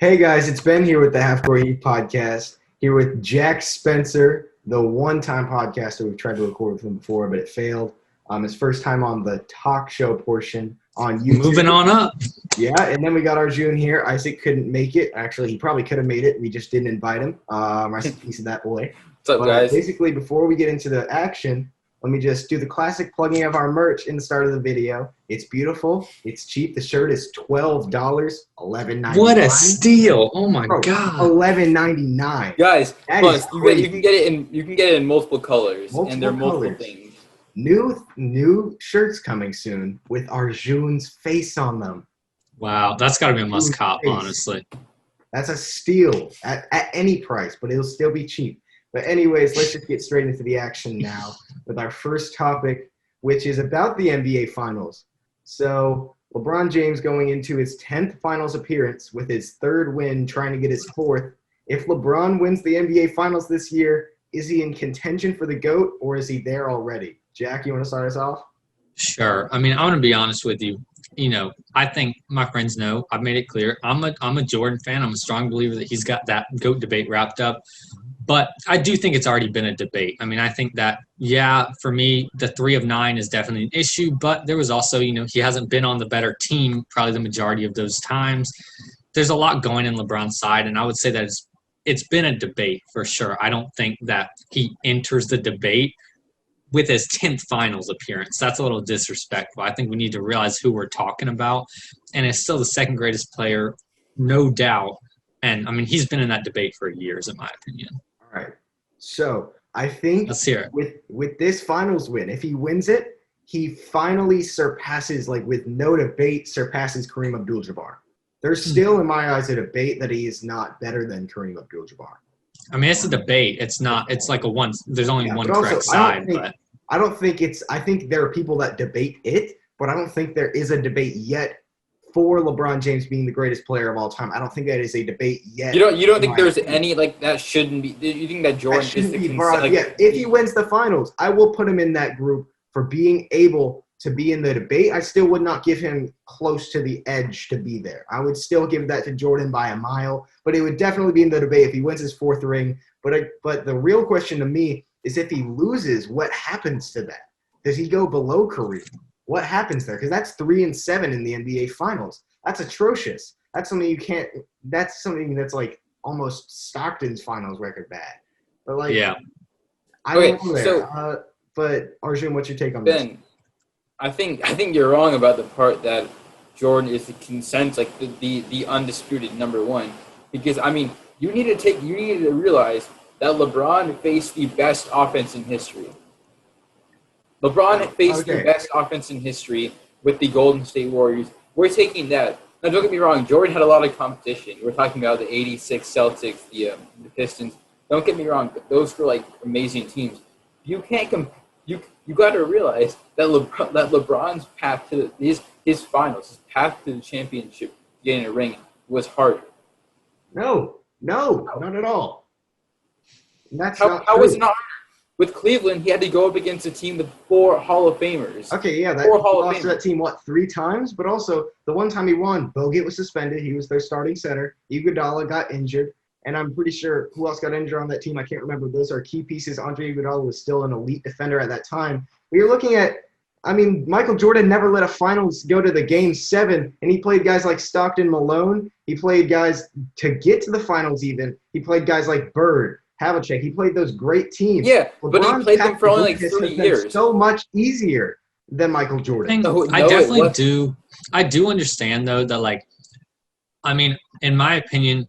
Hey guys, it's Ben here with the Half Court Heave podcast. Here with Jack Spencer, the one-time podcaster. We've tried to record with him before, but it failed. His first time on the talk show portion on YouTube. Moving on up. Yeah, and then we got Arjun here. Isaac couldn't make it. Actually, he probably could have made it. We just didn't invite him. Rest in peace of that boy. What's up, guys? Basically, before we get into the action, let me just do the classic plugging of our merch in the start of the video. It's beautiful. It's cheap. The shirt is $12, $11.99. What a steal! Oh my god! $11.99. Guys, That you can get it in multiple colors, and they're multiple things. New shirts coming soon with Arjun's face on them. Wow, that's got to be a must cop, honestly. That's a steal at any price, but it'll still be cheap. But anyways, let's just get straight into the action now with our first topic, which is about the NBA Finals. So LeBron James going into his 10th Finals appearance with his third win, trying to get his fourth. If LeBron wins the NBA Finals this year, is he in contention for the GOAT, or is he there already? Jack, you want to start us off? Sure. I mean, I want to be honest with you. You know, I think my friends know. I've made it clear. I'm a Jordan fan. I'm a strong believer that he's got that GOAT debate wrapped up. But I do think it's already been a debate. I mean, I think that, yeah, for me, the 3 of 9 is definitely an issue. But there was also, you know, he hasn't been on the better team probably the majority of those times. There's a lot going in LeBron's side, and I would say that it's been a debate for sure. I don't think that he enters the debate with his 10th Finals appearance. That's a little disrespectful. I think we need to realize who we're talking about. And it's still the second greatest player, no doubt. And, I mean, he's been in that debate for years, in my opinion. All right. So I think Let's hear it. with this Finals win, if he wins it, he finally surpasses, like with no debate, surpasses Kareem Abdul-Jabbar. There's still, in my eyes, a debate that he is not better than Kareem Abdul-Jabbar. I mean, it's a debate. It's not. It's like there's only one also, correct side. I think there are people that debate it, but I don't think there is a debate yet for LeBron James being the greatest player of all time. I don't think that is a debate yet. You don't think there's any, like, that shouldn't be? You think that Jordan is the yeah, if he wins the Finals, I will put him in that group for being able to be in the debate. I still would not give him close to the edge to be there. I would still give that to Jordan by a mile, but it would definitely be in the debate if he wins his fourth ring. But the real question to me is, if he loses, what happens to that? Does he go below Kareem? What happens there? Because that's 3 and 7 in the NBA Finals. That's atrocious. That's something you can't. That's something that's like almost Stockton's Finals record bad. But like, Yeah. I don't know there. But Arjun, what's your take on this? Ben, I think you're wrong about the part that Jordan is the consensus, like the undisputed number one. Because I mean, you need to realize that LeBron faced the best offense in history. LeBron faced the best offense in history with the Golden State Warriors. We're taking that. Now, don't get me wrong. Jordan had a lot of competition. We're talking about the '86 Celtics, the Pistons. Don't get me wrong, but those were like amazing teams. You can't you got to realize that LeBron's path to his finals, his path to the championship, getting a ring, was harder. No, not at all. That's how was it not harder? With Cleveland, he had to go up against a team with 4 Hall of Famers. Okay, yeah, he lost to that team, 3 times? But also, the one time he won, Bogut was suspended. He was their starting center. Iguodala got injured. And I'm pretty sure who else got injured on that team, I can't remember. Those are key pieces. Andre Iguodala was still an elite defender at that time. We were looking at, I mean, Michael Jordan never let a finals go to the Game 7, and he played guys like Stockton, Malone. He played guys to get to the finals even. He played guys like Bird, Havlicek. He played those great teams. Yeah, but he played them for only like 3 years. So much easier than Michael Jordan. I do understand, though, that, like, I mean, in my opinion,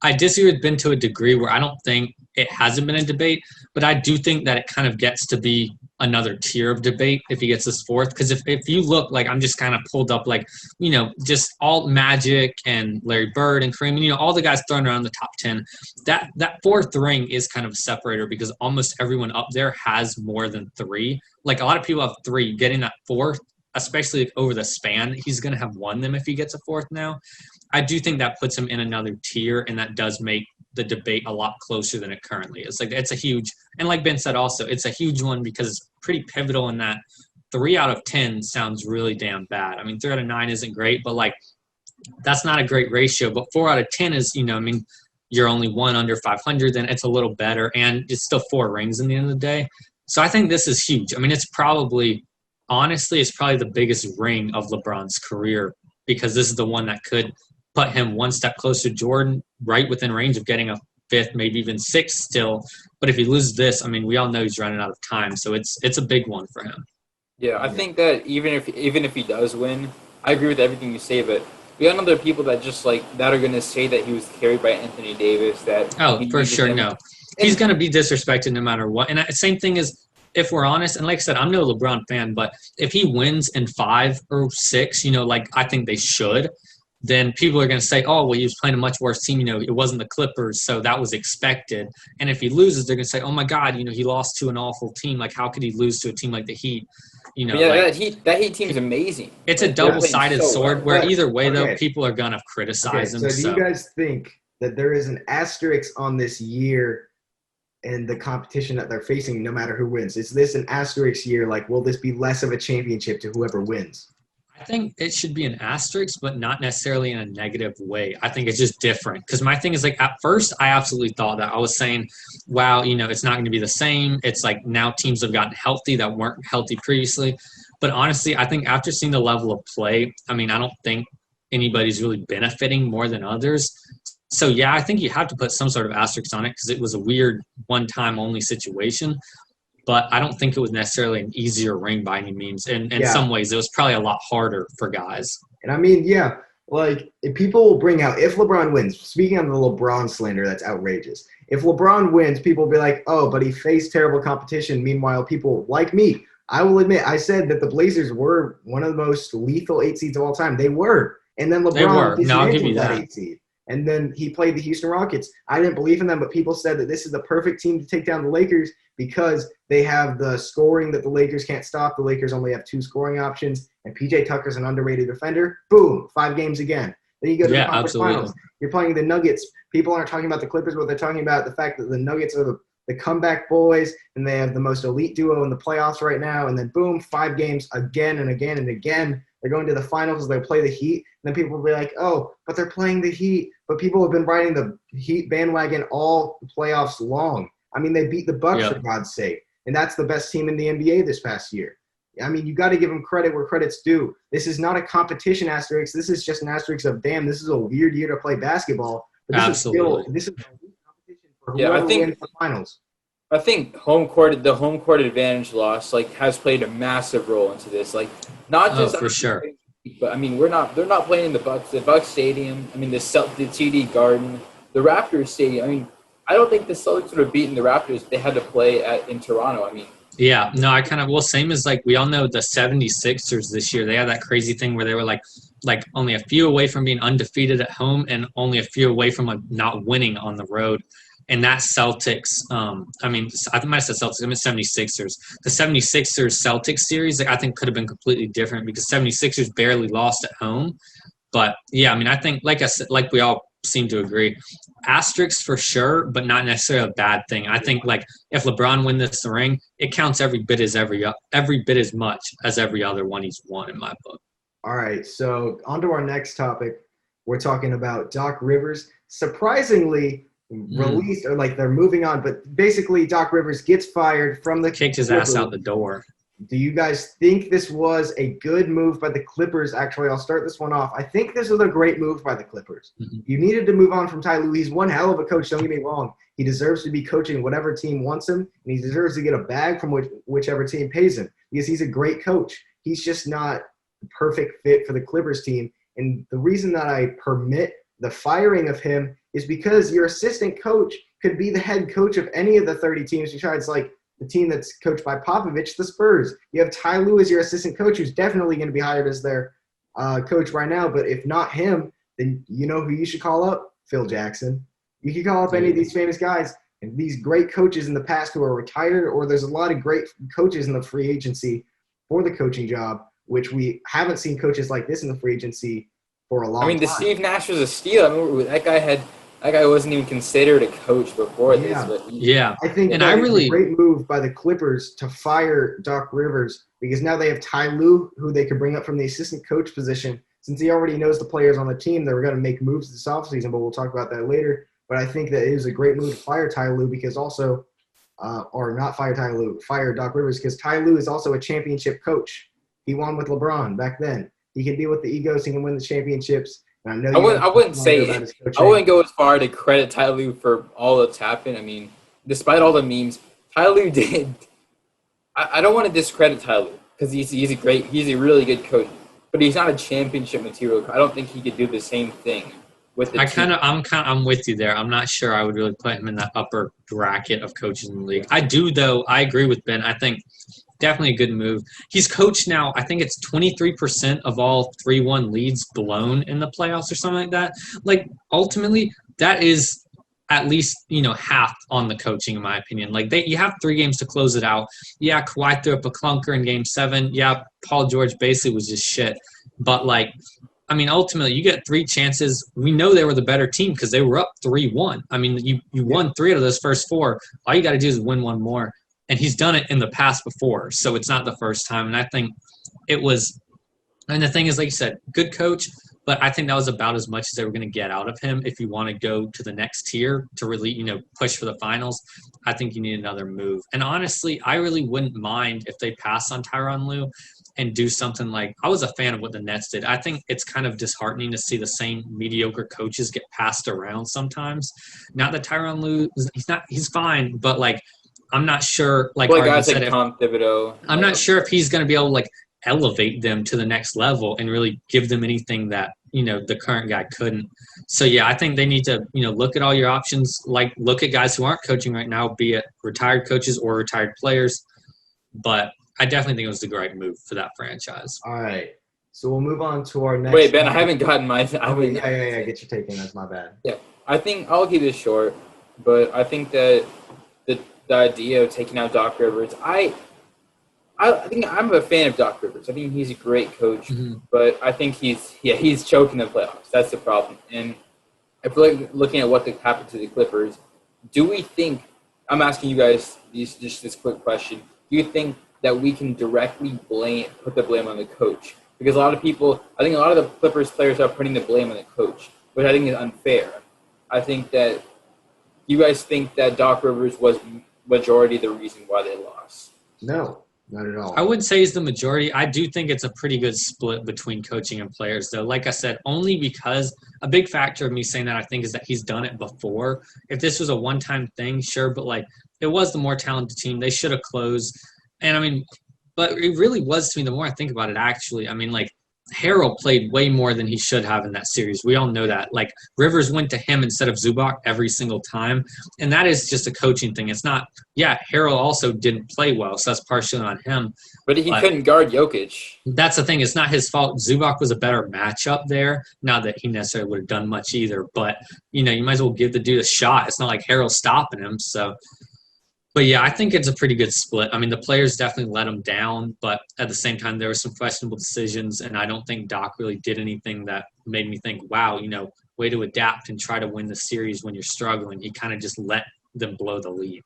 I disagree with Ben to a degree where I don't think it hasn't been a debate, but I do think that it kind of gets to be another tier of debate if he gets his fourth. Because if you look, like, I'm just kind of pulled up, like, you know, just all Magic and Larry Bird and Kareem, you know, all the guys thrown around the top 10. That fourth ring is kind of a separator because almost everyone up there has more than 3. Like, a lot of people have 3. Getting that fourth, especially over the span, he's going to have won them if he gets a fourth now. I do think that puts him in another tier, and that does make the debate a lot closer than it currently is. Like, it's a huge, and like Ben said also, it's a huge one because it's pretty pivotal in that 3 out of 10 sounds really damn bad. I mean, 3 out of 9 isn't great, but like that's not a great ratio. But 4 out of 10 is, you know, I mean, you're only 1 under 500, then it's a little better, and it's still 4 rings in the end of the day. So I think this is huge. I mean, it's probably, honestly, it's probably the biggest ring of LeBron's career, because this is the one that could put him one step closer to Jordan, right within range of getting a 5th, maybe even 6th still. But if he loses this, I mean, we all know he's running out of time. So it's a big one for him. Yeah, I think that even if he does win, I agree with everything you say, but we got other people that just like that are going to say that he was carried by Anthony Davis. That for sure, no, he's going to be disrespected no matter what. And same thing is, if we're honest, and like I said, I'm no LeBron fan, but if he wins in 5 or 6, you know, like I think they should, then people are going to say, oh, well, he was playing a much worse team. You know, it wasn't the Clippers, so that was expected. And if he loses, they're going to say, oh, my God, you know, he lost to an awful team. Like, how could he lose to a team like the Heat? You know, yeah, like, that Heat team's amazing. It's a double-sided sword where either way, though, okay. people are going to criticize him. So do you guys think that there is an asterisk on this year and the competition that they're facing no matter who wins? Is this an asterisk year? Like, will this be less of a championship to whoever wins? I think it should be an asterisk, but not necessarily in a negative way. I think it's just different. Because my thing is, like, at first, I absolutely thought that. I was saying, wow, you know, it's not going to be the same. It's like now teams have gotten healthy that weren't healthy previously. But honestly, I think after seeing the level of play, I mean, I don't think anybody's really benefiting more than others. So, yeah, I think you have to put some sort of asterisk on it because it was a weird one-time only situation. But I don't think it was necessarily an easier ring by any means. And in some ways, it was probably a lot harder for guys. And I mean, yeah, like if people will bring out, if LeBron wins, speaking of the LeBron slander, that's outrageous. If LeBron wins, people will be like, oh, but he faced terrible competition. Meanwhile, people like me, I will admit, I said that the Blazers were one of the most lethal 8 seeds of all time. They were. And then LeBron dismantled that 8 seed. And then he played the Houston Rockets. I didn't believe in them, but people said that this is the perfect team to take down the Lakers because they have the scoring that the Lakers can't stop. The Lakers only have 2 scoring options, and PJ Tucker's an underrated defender. Boom, 5 games again. Then you go to the conference finals. You're playing the Nuggets. People aren't talking about the Clippers, but they're talking about the fact that the Nuggets are the comeback boys, and they have the most elite duo in the playoffs right now. And then boom, 5 games again and again and again. They're going to the finals. They play the Heat. And then people will be like, oh, but they're playing the Heat. But people have been riding the Heat bandwagon all playoffs long. I mean, they beat the Bucks, for God's sake. And that's the best team in the NBA this past year. I mean, you got to give them credit where credit's due. This is not a competition asterisk. This is just an asterisk of, damn, this is a weird year to play basketball. But this is still a competition for whoever wins the finals. I think the home court advantage loss has played a massive role into this. Like, not just for sure, but I mean, they're not playing in the Bucks Stadium. I mean, the TD Garden, the Raptors Stadium. I mean, I don't think the Celtics would have beaten the Raptors if they had to play in Toronto. I mean, yeah, no, I kind of same as we all know the 76ers this year. They had that crazy thing where they were like only a few away from being undefeated at home and only a few away from not winning on the road. And that Celtics, I might have said Celtics, I meant 76ers. The 76ers Celtics series, I think could have been completely different because 76ers barely lost at home. But, yeah, I mean, I think, like I said, like we all seem to agree, asterisks for sure, but not necessarily a bad thing. I think, if LeBron wins this ring, it counts every bit as much as every other one he's won in my book. All right, so on to our next topic. We're talking about Doc Rivers. Surprisingly released, or they're moving on, but basically Doc Rivers gets fired from the kicked his ass out the door. Do you guys think this was a good move by the Clippers? Actually, I'll start this one off. I think this was a great move by the Clippers. You needed to move on from Ty Lue. He's one hell of a coach, don't get me wrong. He deserves to be coaching whatever team wants him, and he deserves to get a bag from whichever team pays him because he's a great coach. He's just not the perfect fit for the Clippers team. And the reason that I permit the firing of him is because your assistant coach could be the head coach of any of the 30 teams besides the team that's coached by Popovich, the Spurs. You have Ty Lue as your assistant coach, who's definitely going to be hired as their coach right now. But if not him, then you know who you should call up? Phil Jackson. You can call up any of these famous guys and these great coaches in the past who are retired, or there's a lot of great coaches in the free agency for the coaching job, which we haven't seen coaches like this in the free agency for a long time. I mean, the Steve Nash was a steal. I mean, that guy wasn't even considered a coach before this. But I think it's a great move by the Clippers to fire Doc Rivers because now they have Ty Lue, who they could bring up from the assistant coach position. since he already knows the players on the team, they're going to make moves this offseason, but we'll talk about that later. But I think that it was a great move to fire Ty Lue because also or not fire Ty Lue, fire Doc Rivers because Ty Lue is also a championship coach. He won with LeBron back then. He can deal with the egos. He can win the championships. And I know I wouldn't go as far to credit Ty Lue for all that's happened. I mean, despite all the memes, Ty Lue did. I don't want to discredit Ty Lue because he's a really good coach, but he's not a championship material. I don't think he could do the same thing with the team. I'm with you there. I'm not sure I would really put him in that upper bracket of coaches in the league. I do though. I agree with Ben. I think definitely a good move. He's coached now, I think it's 23% of all 3-1 leads blown in the playoffs or something like that. Like, ultimately, that is at least, half on the coaching, in my opinion. Like, you have 3 games to close it out. Yeah, Kawhi threw up a clunker in Game 7. Yeah, Paul George basically was just shit. But, ultimately, you get 3 chances. We know they were the better team because they were up 3-1. I mean, you won 3 out of those first 4. All you got to do is win 1 more. And he's done it in the past before, so it's not the first time. And I think it was – and the thing is, like you said, good coach, but I think that was about as much as they were going to get out of him. If you want to go to the next tier to really, push for the finals, I think you need another move. And honestly, I really wouldn't mind if they pass on Tyronn Lue and do something like – I was a fan of what the Nets did. I think it's kind of disheartening to see the same mediocre coaches get passed around sometimes. Not that Tyronn Lue – he's fine, but, I'm not sure, guys like Tom Thibodeau. I'm not sure if he's going to be able to, elevate them to the next level and really give them anything that, the current guy couldn't. So, yeah, I think they need to, look at all your options, look at guys who aren't coaching right now, be it retired coaches or retired players. But I definitely think it was the right move for that franchise. All right. So we'll move on to our next. Wait, Ben, I haven't gotten my. Yeah. Get your take in. That's my bad. Yeah, I think I'll keep this short, but I think that the idea of taking out Doc Rivers, I think I'm a fan of Doc Rivers. I think he's a great coach, but I think he's choking the playoffs. That's the problem. And I feel like looking at what could happen to the Clippers, do we think? I'm asking you guys just this quick question. Do you think that we can directly put the blame on the coach? Because a lot of the Clippers players are putting the blame on the coach, which I think is unfair. I think that you guys think that Doc Rivers was majority the reason why they lost. No, not at all. I wouldn't say he's the majority. I do think it's a pretty good split between coaching and players, though. Like I said, only because a big factor of me saying that I think is that he's done it before. If this was a one-time thing, sure, but it was the more talented team. They should have closed. And but it really was to me, the more I think about it, actually. HERRO played way more than he should have in that series. We all know that. Rivers went to him instead of Zubac every single time, and that is just a coaching thing. It's not – HERRO also didn't play well, so that's partially on him. But he couldn't guard Jokic. That's the thing. It's not his fault. Zubac was a better matchup there. Not that he necessarily would have done much either, but, you might as well give the dude a shot. It's not like HERRO's stopping him, so – but, yeah, I think it's a pretty good split. The players definitely let him down, but at the same time, there were some questionable decisions, and I don't think Doc really did anything that made me think, wow, way to adapt and try to win the series when you're struggling. He kind of just let them blow the lead.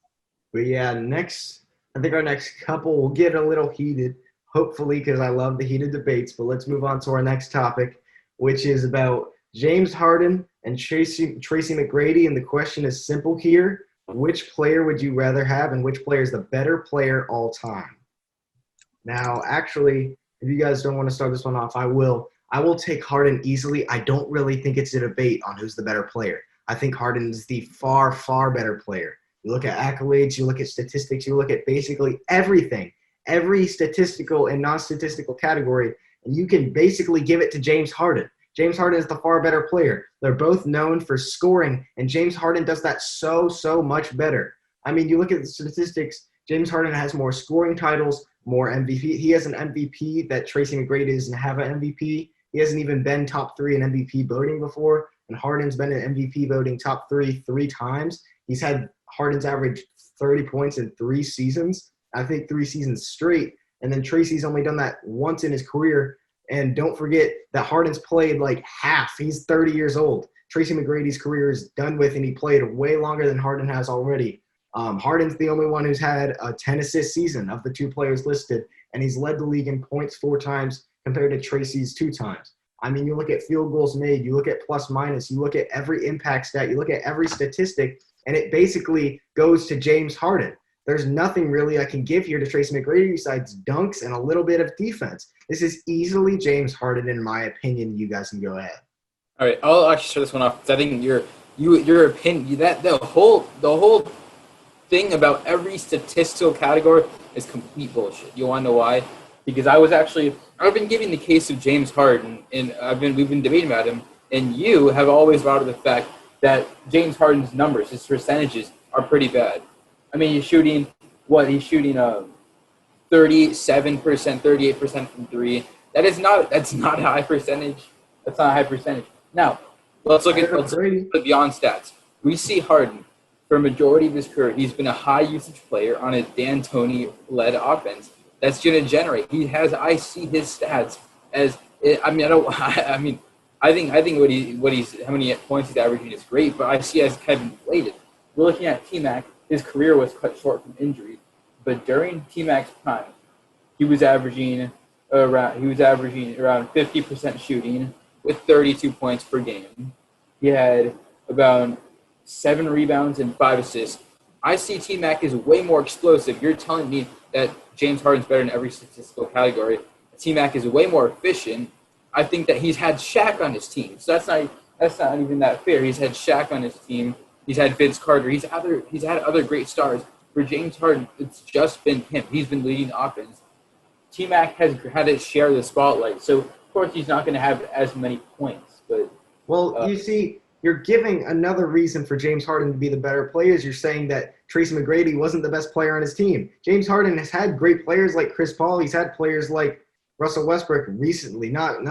But, yeah, I think our next couple will get a little heated, hopefully, because I love the heated debates. But let's move on to our next topic, which is about James Harden and Tracy McGrady, and the question is simple here. Which player would you rather have, and which player is the better player all time? Now, actually, if you guys don't want to start this one off, I will. I will take Harden easily. I don't really think it's a debate on who's the better player. I think Harden is the far, far better player. You look at accolades, you look at statistics, you look at basically everything, every statistical and non-statistical category, and you can basically give it to James Harden. James Harden is the far better player. They're both known for scoring, and James Harden does that so much better. You look at the statistics, James Harden has more scoring titles, more MVP. He has an MVP that Tracy McGrady doesn't have an MVP. He hasn't even been top 3 in MVP voting before, and Harden's been in MVP voting top 3 times. He's had Harden's average 30 points in 3 seasons, I think 3 seasons straight, and then Tracy's only done that once in his career. And don't forget that Harden's played half. He's 30 years old. Tracy McGrady's career is done with, and he played way longer than Harden has already. Harden's the only one who's had a 10-assist season of the 2 players listed, and he's led the league in points 4 times compared to Tracy's 2 times. I mean, you look at field goals made, you look at plus minus, you look at every impact stat, you look at every statistic, and it basically goes to James Harden. There's nothing really I can give here to Tracy McGrady besides dunks and a little bit of defense. This is easily James Harden, in my opinion. You guys can go ahead. All right, I'll actually start this one off because I think your opinion that the whole thing about every statistical category is complete bullshit. You want to know why? Because I've been giving the case of James Harden, and we've been debating about him, and you have always brought up the fact that James Harden's numbers, his percentages, are pretty bad. I mean, he's shooting 37%, 38% from three. That's not a high percentage. That's not a high percentage. Now, let's look at beyond stats. We see Harden, for a majority of his career, he's been a high usage player on a D'Antoni-led offense. That's going to generate. I see his stats as. I think how many points he's averaging is great, but I see it as kind of inflated. We're looking at T-Mac. His career was cut short from injury, but during T-Mac's prime, he was averaging around 50% shooting with 32 points per game. He had about 7 rebounds and 5 assists. I see T-Mac is way more explosive. You're telling me that James Harden's better in every statistical category. T-Mac is way more efficient. I think that he's had Shaq on his team, so that's not even that fair. He's had Shaq on his team. He's had Vince Carter. He's had other great stars. For James Harden, it's just been him. He's been leading the offense. T-Mac has had his share of the spotlight, so of course he's not going to have as many points. But you see, you're giving another reason for James Harden to be the better player. You're saying that Tracy McGrady wasn't the best player on his team. James Harden has had great players like Chris Paul. He's had players like Russell Westbrook recently. For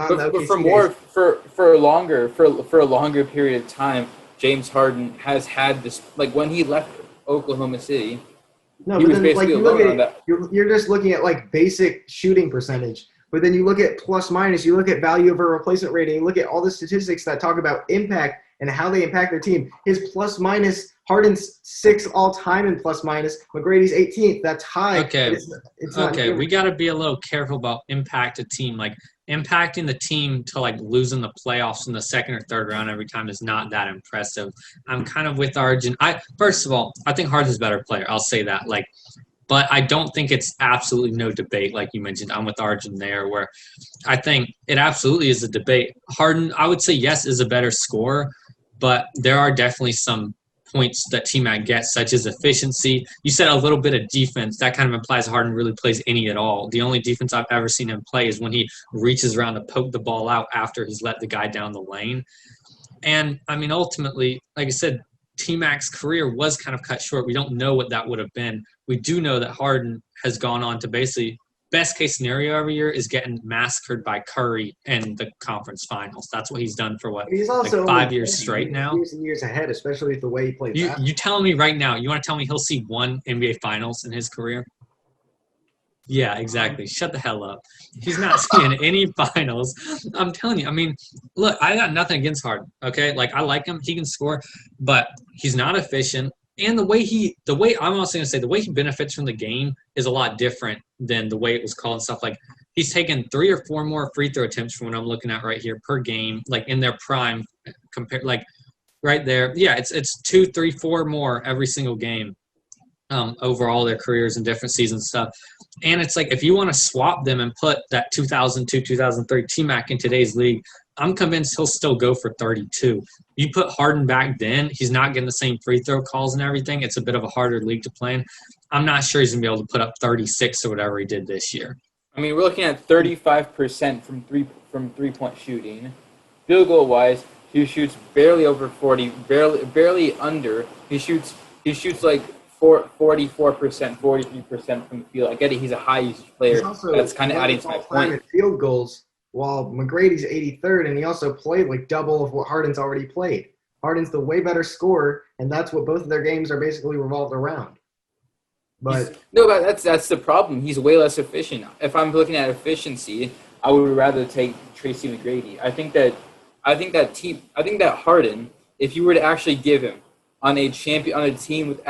a longer period of time, James Harden has had this, like when he left Oklahoma City. No, but then like you're just looking at like basic shooting percentage. But then you look at plus minus, you look at value over replacement rating, you look at all the statistics that talk about impact and how they impact their team. His plus minus, Harden's 6th all time in plus minus, McGrady's 18th. That's high. Okay. We got to be a little careful about impact a team. Like impacting the team to like losing the playoffs in the second or third round every time is not that impressive. I'm kind of with Arjun. First of all, I think Harden's a better player. I'll say that. But I don't think it's absolutely no debate, like you mentioned. I'm with Arjun there, where I think it absolutely is a debate. Harden, I would say, yes, is a better scorer, but there are definitely some points that T-Mac gets, such as efficiency. You said a little bit of defense. That kind of implies Harden really plays any at all. The only defense I've ever seen him play is when he reaches around to poke the ball out after he's let the guy down the lane. And, I mean, ultimately, like I said, T-Mac's career was kind of cut short. We don't know what that would have been. We do know that Harden has gone on to basically best case scenario every year is getting massacred by Curry in the conference finals. That's what he's done for he's also like 5 years straight now. Years and years ahead, especially with the way he plays. You telling me right now? You want to tell me he'll see one NBA Finals in his career? Yeah, exactly. Shut the hell up. He's not seeing any finals. I'm telling you. I mean, look, I got nothing against Harden. Okay, like I like him. He can score, but he's not efficient. And the way I'm also going to say the way he benefits from the game is a lot different than the way it was called and stuff. Like he's taken 3 or 4 more free throw attempts from what I'm looking at right here per game, like in their prime compared, like right there. Yeah, it's 2, 3, 4 more every single game. Over all their careers and different seasons stuff. And it's like if you want to swap them and put that 2002, 2003 T-Mac in today's league, I'm convinced he'll still go for 32. You put Harden back then, he's not getting the same free throw calls and everything. It's a bit of a harder league to play in. I'm not sure he's going to be able to put up 36 or whatever he did this year. I mean, we're looking at 35% from three-point shooting. Field goal-wise, he shoots barely over 40, barely under. He shoots like 44%, 43% from the field. I get it. He's a high usage player. That's kind of adding to my point. In field goals, while McGrady's 83rd, and he also played like double of what Harden's already played. Harden's the way better scorer, and that's what both of their games are basically revolved around. But that's the problem. He's way less efficient. If I'm looking at efficiency, I would rather take Tracy McGrady. I think that Harden, if you were to actually give him on a team with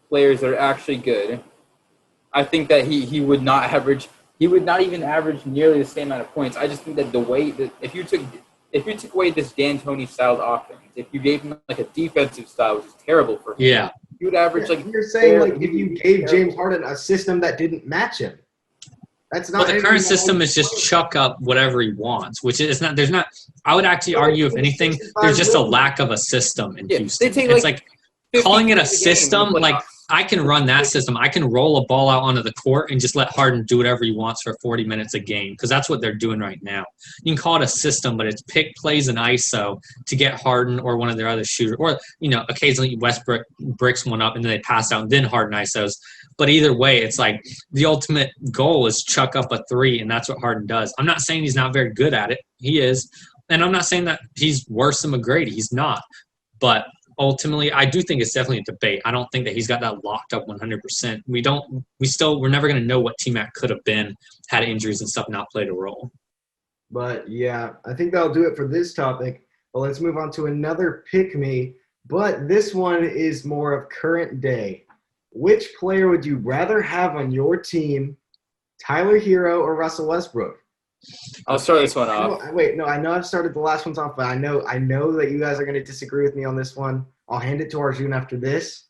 players that are actually good, I think that he would not average he would not even average nearly the same amount of points. I just think that the way that if you took away this D'Antoni styled offense, if you gave him like a defensive style, which is terrible for him, he would average like. You're saying like if you gave James Harden a system that didn't match him. That's not. But the current system is just chuck up whatever he wants, which is not. There's not. I would actually argue, if anything, there's just a lack of a system in Houston. It's like calling it a system. Like I can run that system. I can roll a ball out onto the court and just let Harden do whatever he wants for 40 minutes a game, because that's what they're doing right now. You can call it a system, but it's pick plays and ISO to get Harden or one of their other shooters, or occasionally Westbrook bricks one up and then they pass out and then Harden ISOs. But either way, it's like the ultimate goal is chuck up a three, and that's what Harden does. I'm not saying he's not very good at it. He is. And I'm not saying that he's worse than McGrady. He's not. But ultimately, I do think it's definitely a debate. I don't think that he's got that locked up 100%. We're never going to know what T-Mac could have been had injuries and stuff not played a role. But, yeah, I think that'll do it for this topic. But let's move on to another pick-me. But this one is more of current day. Which player would you rather have on your team, Tyler HERRO or Russell Westbrook? I'll start this one off. I know I've started the last ones off, but I know that you guys are going to disagree with me on this one. I'll hand it to Arjun after this.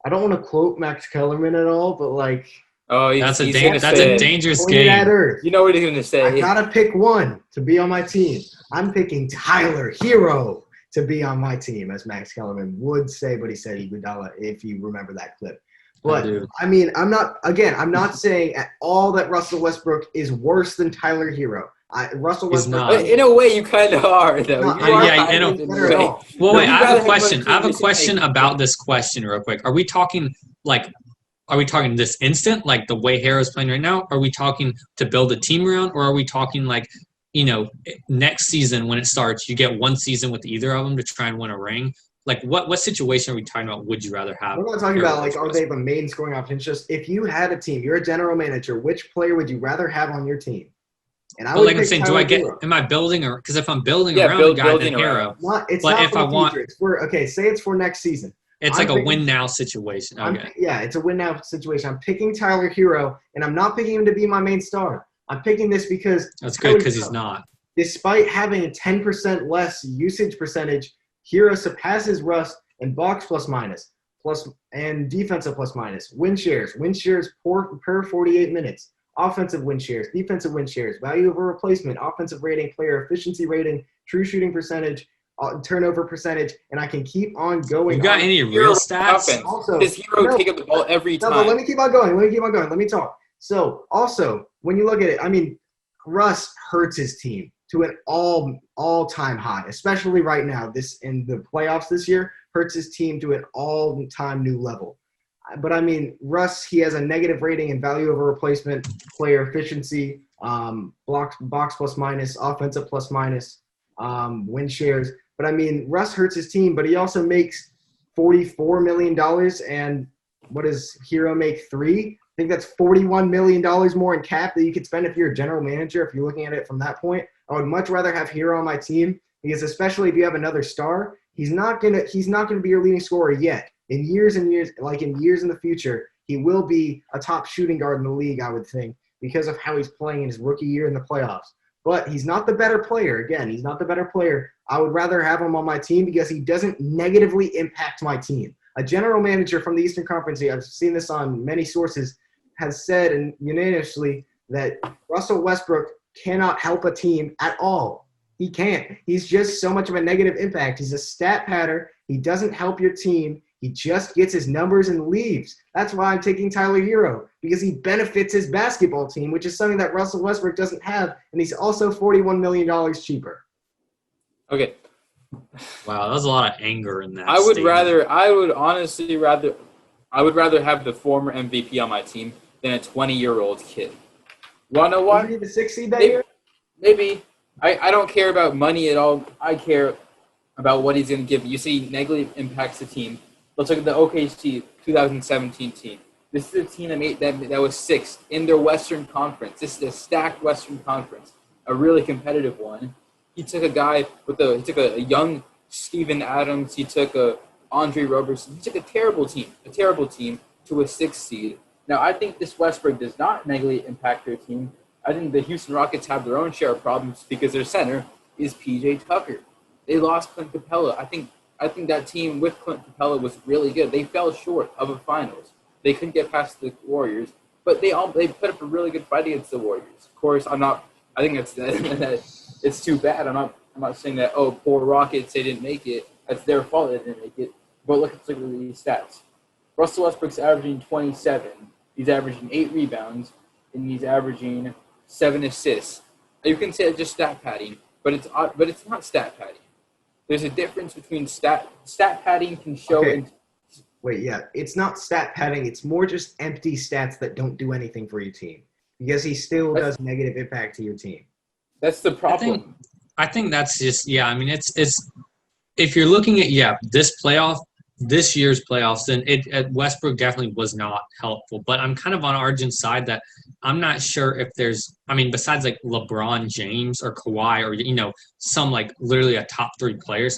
I don't want to quote Max Kellerman at all, but like, that's a dangerous game. You know what he's going to say. I gotta pick one to be on my team. I'm picking Tyler HERRO to be on my team, as Max Kellerman would say, but he said he would not, if you remember that clip. But, I mean, I'm not saying at all that Russell Westbrook is worse than Tyler HERRO. Russell Westbrook. In a way, you kind of are, though. Well, wait, I have a question. I have a question about this question real quick. Are we talking this instant, like the way HERRO's playing right now? Are we talking to build a team around, or are we talking like, next season when it starts, you get one season with either of them to try and win a ring? Like, what situation are we talking about? Would you rather have? We're not talking about, like, are they the main scoring option? It's just, if you had a team, you're a general manager, which player would you rather have on your team? And I would I'm saying, am I building, or because if I'm building around the guy, then HERRO. Say it's for next season. It's like a win-now situation. Okay. It's a win-now situation. I'm picking Tyler HERRO, and I'm not picking him to be my main star. I'm picking this because – that's good, because he's not. Despite having a 10% less usage percentage, HERRO surpasses Russ in box plus-minus, and defensive plus-minus, win shares per 48 minutes, offensive win shares, defensive win shares, value over replacement, offensive rating, player efficiency rating, true shooting percentage, turnover percentage, and I can keep on going. You got any real stats? Also, does HERRO take up the ball every time? No, but let me keep on going. Let me talk. So, also, when you look at it, I mean, Russ hurts his team to an all-time high, especially right now. This in the playoffs this year, hurts his team to an all-time new level. But, I mean, Russ, he has a negative rating in value over replacement, player efficiency, box plus-minus, offensive plus-minus, win shares. But, I mean, Russ hurts his team, but he also makes $44 million, and what does HERRO make? $3? I think that's $41 million more in cap that you could spend if you're a general manager, if you're looking at it from that point. I would much rather have HERRO on my team because, especially if you have another star, he's not gonna be your leading scorer yet. In years and years, like in years in the future, he will be a top shooting guard in the league, I would think, because of how he's playing in his rookie year in the playoffs. But he's not the better player. Again, he's not the better player. I would rather have him on my team because he doesn't negatively impact my team. A general manager from the Eastern Conference, I've seen this on many sources, has said and unanimously that Russell Westbrook cannot help a team at all. He can't. He's just so much of a negative impact. He's a stat patter. He doesn't help your team. He just gets his numbers and leaves. That's why I'm taking Tyler HERRO, because he benefits his basketball team, which is something that Russell Westbrook doesn't have, and he's also $41 million cheaper. Okay. Wow, there's a lot of anger in that. I would rather have the former MVP on my team than a 20-year-old kid. Want to know why? Was he the 6th seed that year? Maybe. I don't care about money at all. I care about what he's going to give. You see, negatively impacts the team. Let's look at the OKC 2017 team. This is a team that was 6th in their Western Conference. This is a stacked Western Conference, a really competitive one. He took a young Steven Adams. He took a Andre Roberson. He took a terrible team to a 6th seed. Now, I think this Westbrook does not negatively impact their team. I think the Houston Rockets have their own share of problems because their center is P.J. Tucker. They lost Clint Capella. I think that team with Clint Capella was really good. They fell short of a finals. They couldn't get past the Warriors, but they put up a really good fight against the Warriors. Of course, I think that's it's too bad. I'm not saying that, oh, poor Rockets, they didn't make it. That's their fault they didn't make it. But look at these stats. Russell Westbrook's averaging 27. He's averaging 8 rebounds, and he's averaging 7 assists. You can say it's just stat padding, but it's not stat padding. There's a difference between stat padding can show. Okay. Wait, yeah, it's not stat padding. It's more just empty stats that don't do anything for your team because he still does negative impact to your team. That's the problem. I think that's just I mean, it's if you're looking at this year's playoffs, then Westbrook definitely was not helpful. But I'm kind of on Arjun's side that I'm not sure if besides like LeBron James or Kawhi or some like literally a top 3 player,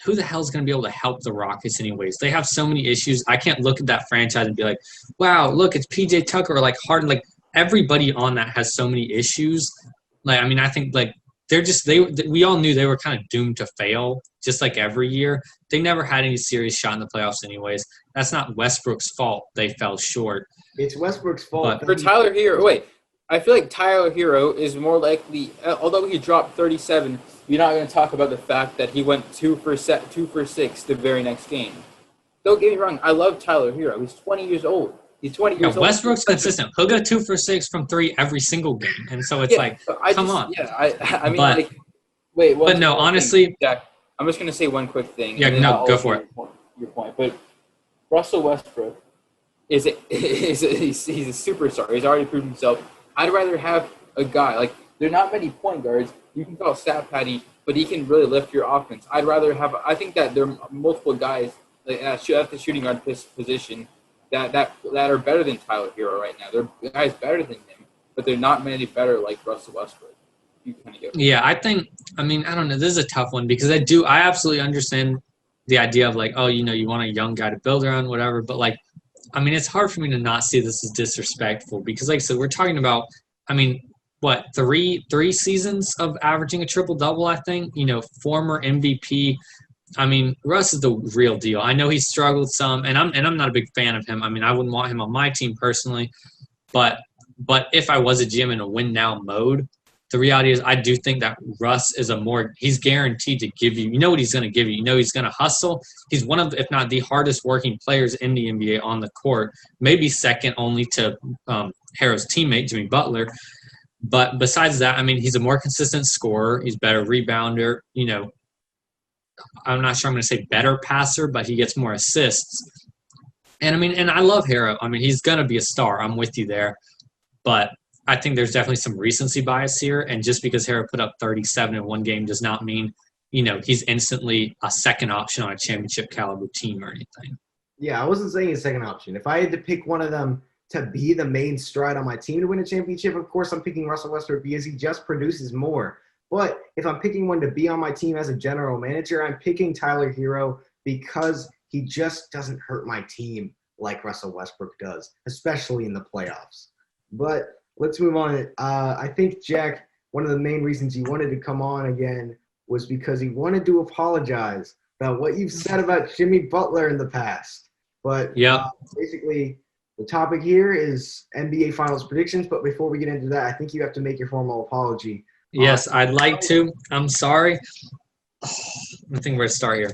who the hell is going to be able to help the Rockets anyways? They have so many issues. I can't look at that franchise and be like, wow, look, it's PJ Tucker or like Harden. Like everybody on that has so many issues. Like I mean, I think like we all knew they were kind of doomed to fail, just like every year. They never had any serious shot in the playoffs anyways. That's not Westbrook's fault. They fell short. It's Westbrook's fault. But for Tyler Herro, I feel like Tyler Herro is more likely, although he dropped 37, you're not going to talk about the fact that he went 2 for 6 the very next game. Don't get me wrong. I love Tyler Herro. He's 20 years old. He's 20 years old. Westbrook's consistent. He'll go 2 for 6 from 3 every single game. And so it's come on. Yeah, I mean, wait. But no, honestly. Jack, I'm just going to say one quick thing. Yeah, no, go for it. Your point. But Russell Westbrook he's a superstar. He's already proved himself. I'd rather have a guy. Like, there are not many point guards. You can call stat padding, but he can really lift your offense. I'd rather have – I think that there are multiple guys at the shooting guard position that are better than Tyler Herro right now. There are guys better than him, but they're not many better like Russell Westbrook. You kind of get I think – I mean, I don't know. This is a tough one because I absolutely understand the idea of like, oh, you want a young guy to build around, whatever. But like, I mean, it's hard for me to not see this as disrespectful because like I said, we're talking about, I mean, what, three seasons of averaging a triple-double, I think? Former MVP. I mean, Russ is the real deal. I know he's struggled some, and I'm not a big fan of him. I mean, I wouldn't want him on my team personally. But if I was a GM in a win-now mode, the reality is I do think that Russ is he's guaranteed to give you, what he's going to give you. He's going to hustle. He's one of, if not the hardest working players in the NBA on the court, maybe second only to Herro's teammate, Jimmy Butler. But besides that, I mean, he's a more consistent scorer. He's a better rebounder. I'm not sure I'm going to say better passer, but he gets more assists. And I mean, and I love Herro. I mean, he's going to be a star. I'm with you there. But I think there's definitely some recency bias here. And just because Herro put up 37 in one game does not mean, he's instantly a second option on a championship caliber team or anything. Yeah, I wasn't saying a second option. If I had to pick one of them to be the main stride on my team to win a championship, of course I'm picking Russell Westbrook because he just produces more. But if I'm picking one to be on my team as a general manager, I'm picking Tyler Herro because he just doesn't hurt my team like Russell Westbrook does, especially in the playoffs. But let's move on. I think, Jack, one of the main reasons he wanted to come on again was because he wanted to apologize about what you've said about Jimmy Butler in the past. But basically, the topic here is NBA Finals predictions. But before we get into that, I think you have to make your formal apology. Yes, I'd like to. I'm sorry. I think where to start here.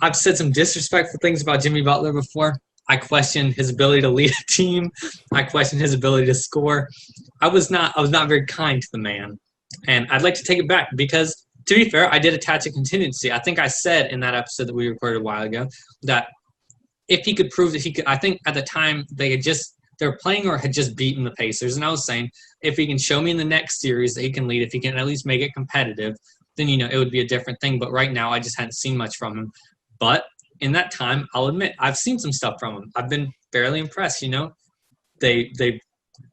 I've said some disrespectful things about Jimmy Butler before. I question his ability to lead a team. I question his ability to score. I was not very kind to the man. And I'd like to take it back because, to be fair, I did attach a contingency. I think I said in that episode that we recorded a while ago that if he could prove that he could – I think at the time they were playing or had just beaten the Pacers. And I was saying if he can show me in the next series that he can lead, if he can at least make it competitive, then, it would be a different thing. But right now I just hadn't seen much from him. But in that time, I'll admit, I've seen some stuff from him. I've been fairly impressed, They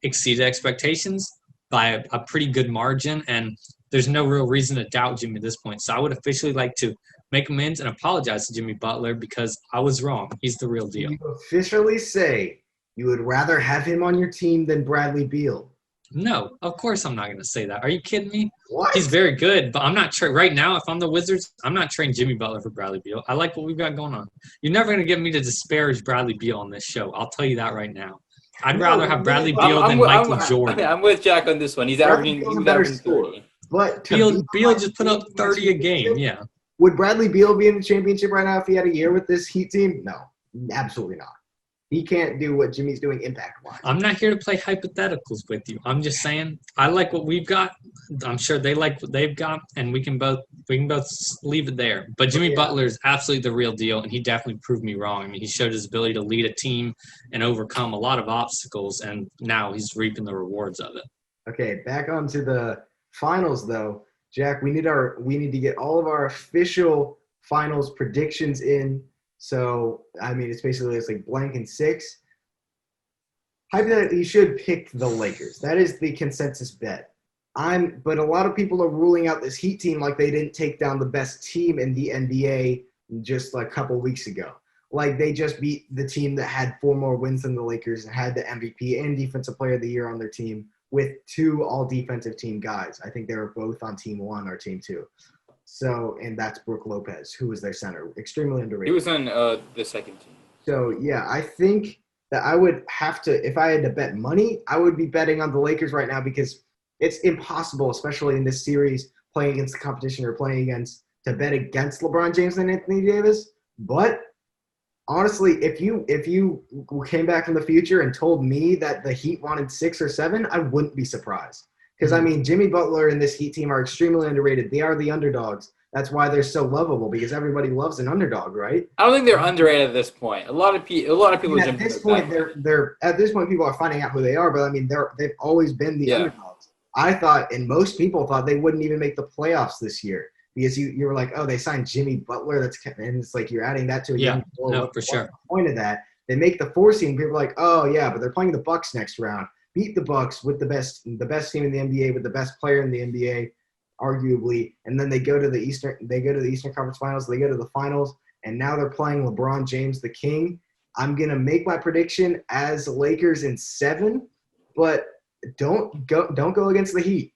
exceeded expectations by a pretty good margin. And there's no real reason to doubt Jimmy at this point. So I would officially like to make amends and apologize to Jimmy Butler because I was wrong. He's the real deal. You officially say you would rather have him on your team than Bradley Beal. No, of course I'm not going to say that. Are you kidding me? What? He's very good, but I'm not right now. If I'm the Wizards, I'm not trading Jimmy Butler for Bradley Beal. I like what we've got going on. You're never going to get me to disparage Bradley Beal on this show. I'll tell you that right now. I'd rather have Bradley Beal than Michael Jordan. I'm with Jack on this one. He's averaging 30. But Beal just put up 30 a game. Yeah. Would Bradley Beal be in the championship right now if he had a year with this Heat team? No, absolutely not. He can't do what Jimmy's doing impact-wise. I'm not here to play hypotheticals with you. I'm just saying I like what we've got. I'm sure they like what they've got, and we can both leave it there. But Jimmy Butler is absolutely the real deal, and he definitely proved me wrong. I mean, he showed his ability to lead a team and overcome a lot of obstacles, and now he's reaping the rewards of it. Okay, back onto the finals, though. Jack, we need to get all of our official finals predictions in. So, I mean, it's like blank and 6. Hypothetically, you should pick the Lakers. That is the consensus bet. But a lot of people are ruling out this Heat team like they didn't take down the best team in the NBA just like a couple weeks ago. Like they just beat the team that had 4 more wins than the Lakers and had the MVP and Defensive Player of the Year on their team with 2 all-defensive team guys. I think they were both on Team 1 or Team 2. So, and that's Brook Lopez, who was their center. Extremely underrated. He was on the second team. So, yeah, I think that I would have to, if I had to bet money, I would be betting on the Lakers right now because it's impossible, especially in this series, playing against the competition or to bet against LeBron James and Anthony Davis. But honestly, if you came back from the future and told me that the Heat wanted 6 or 7, I wouldn't be surprised. Because, I mean, Jimmy Butler and this Heat team are extremely underrated. They are the underdogs. That's why they're so lovable, because everybody loves an underdog, right? I don't think they're underrated at this point. A lot of people. At this point, people are finding out who they are. But I mean, they've always been the underdogs. I thought, and most people thought, they wouldn't even make the playoffs this year because you were like, oh, they signed Jimmy Butler. And it's like you're adding that to a young boy. No, for sure. The point of that, they make the 4 seed. People are like, oh yeah, but they're playing the Bucks next round. Beat the Bucks with the best team in the NBA, with the best player in the NBA, arguably, and then they go to the Eastern Conference Finals. They go to the finals, and now they're playing LeBron James, the King. I'm gonna make my prediction as Lakers in 7, but don't go against the Heat.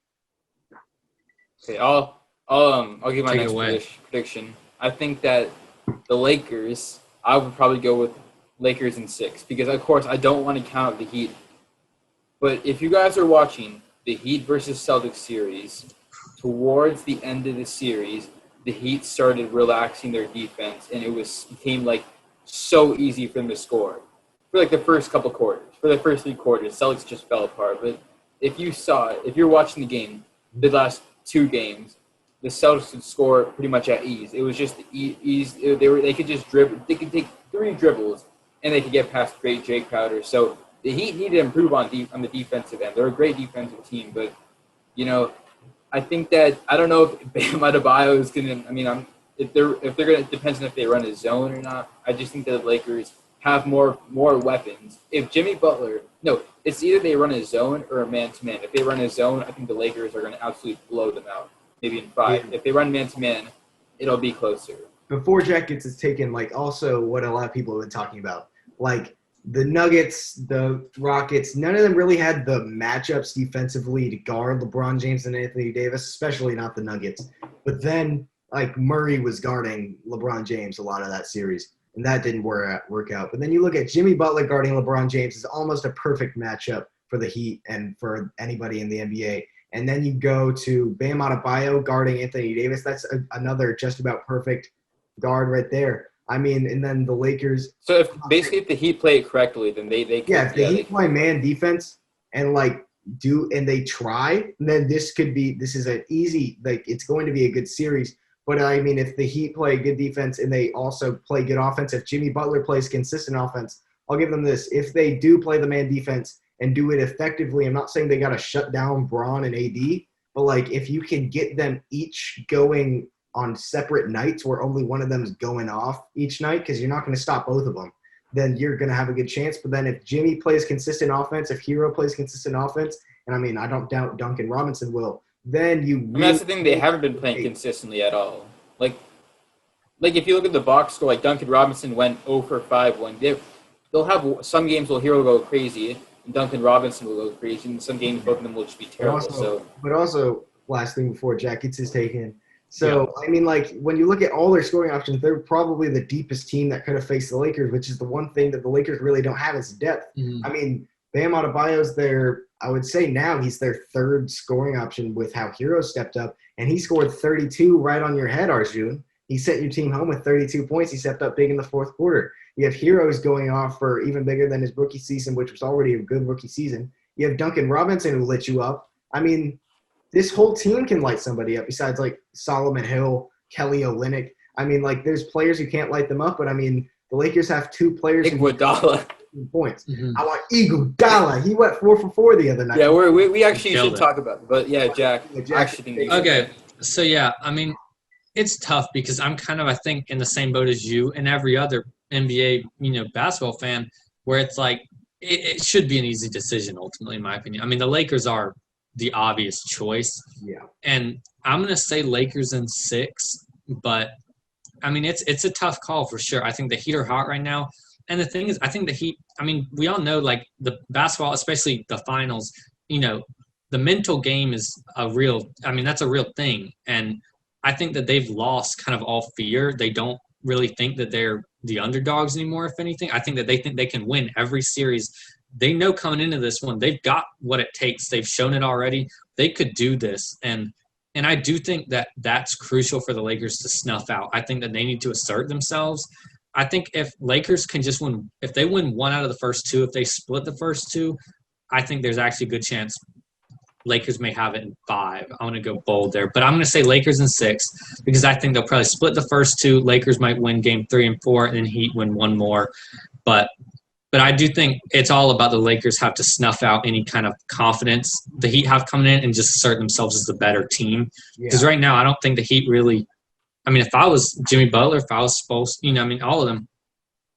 Okay, I'll give my next prediction. I think that the Lakers. I would probably go with Lakers in 6 because, of course, I don't want to count the Heat. But if you guys are watching the Heat versus Celtics series, towards the end of the series, the Heat started relaxing their defense, and it became like so easy for them to score. For like the first couple quarters, for the first 3 quarters, Celtics just fell apart. But if you're watching the game, the last 2 games, the Celtics could score pretty much at ease. It was just ease. They could just dribble. They could take 3 dribbles, and they could get past great Jay Crowder. So the Heat need to improve on the defensive end. They're a great defensive team, but I think that I don't know if Bam Adebayo is gonna. I mean, if they're gonna, depends on if they run a zone or not. I just think that the Lakers have more weapons. If Jimmy Butler, it's either they run a zone or a man-to-man. If they run a zone, I think the Lakers are gonna absolutely blow them out, maybe in 5. Yeah. If they run man-to-man, it'll be closer. Before Jack gets his taken, also what a lot of people have been talking about, the Nuggets, the Rockets, none of them really had the matchups defensively to guard LeBron James and Anthony Davis, especially not the Nuggets. But then, Murray was guarding LeBron James a lot of that series, and that didn't work out. But then you look at Jimmy Butler guarding LeBron James is almost a perfect matchup for the Heat and for anybody in the NBA. And then you go to Bam Adebayo guarding Anthony Davis. That's another just about perfect guard right there. I mean, and then the Lakers. So if the Heat play it correctly, then they could, if the Heat play man defense and they try, then this is an easy, it's going to be a good series. But I mean, if the Heat play good defense and they also play good offense, if Jimmy Butler plays consistent offense, I'll give them this. If they do play the man defense and do it effectively, I'm not saying they got to shut down Braun and AD, but if you can get them each going on separate nights where only one of them is going off each night, because you're not going to stop both of them, then you're going to have a good chance. But then if Jimmy plays consistent offense, if HERRO plays consistent offense, and I mean, I don't doubt Duncan Robinson will, then you And that's the thing, they haven't been playing consistently at all. Like if you look at the box score, like Duncan Robinson went 0 for 5 one. They'll have some games where HERRO go crazy, and Duncan Robinson will go crazy, and some games both of them will just be terrible. But also, last thing before Jack gets his take in. So, I mean, like, when you look at all their scoring options, they're probably the deepest team that could have faced the Lakers, which is the one thing that the Lakers really don't have is depth. I mean, Bam Adebayo's I would say now he's their third scoring option with how HERRO stepped up, and he scored 32 right on your head, Arjun. He sent your team home with 32 points. He stepped up big in the fourth quarter. You have HERRO's going off for even bigger than his rookie season, which was already a good rookie season. You have Duncan Robinson who lit you up. I mean, this whole team can light somebody up besides, like, Solomon Hill, Kelly Olynyk. I mean, like, there's players who can't light them up, but, I mean, the Lakers have two players Iguodala. Points. I want Iguodala. He went 4 for 4 the other night. Yeah, we actually should talk about it. But, yeah, Jack. Okay, so, yeah, I mean, it's tough because I'm kind of, I think, in the same boat as you and every other NBA, basketball fan, where it's like it should be an easy decision ultimately, in my opinion. I mean, the Lakers are the obvious choice. Yeah. And I'm going to say Lakers in 6, but I mean, it's a tough call for sure. I think the Heat are hot right now. And the thing is, I think the Heat, I mean, we all know, like, the basketball, especially the finals, the mental game is that's a real thing. And I think that they've lost kind of all fear. They don't really think that they're the underdogs anymore, if anything. I think that they think they can win every series. They know coming into this one, they've got what it takes. They've shown it already. They could do this. And I do think that that's crucial for the Lakers to snuff out. I think that they need to assert themselves. I think if Lakers can just win, if they win 1 out of the first 2, if they split the first 2, I think there's actually a good chance Lakers may have it in 5. I'm going to go bold there. But I'm going to say Lakers in 6 because I think they'll probably split the first 2. Lakers might win game 3 and 4, and then Heat win 1 more. But I do think it's all about the Lakers have to snuff out any kind of confidence the Heat have coming in and just assert themselves as the better team. Because right now I don't think the Heat really – I mean, if I was Jimmy Butler, if I was supposed – all of them,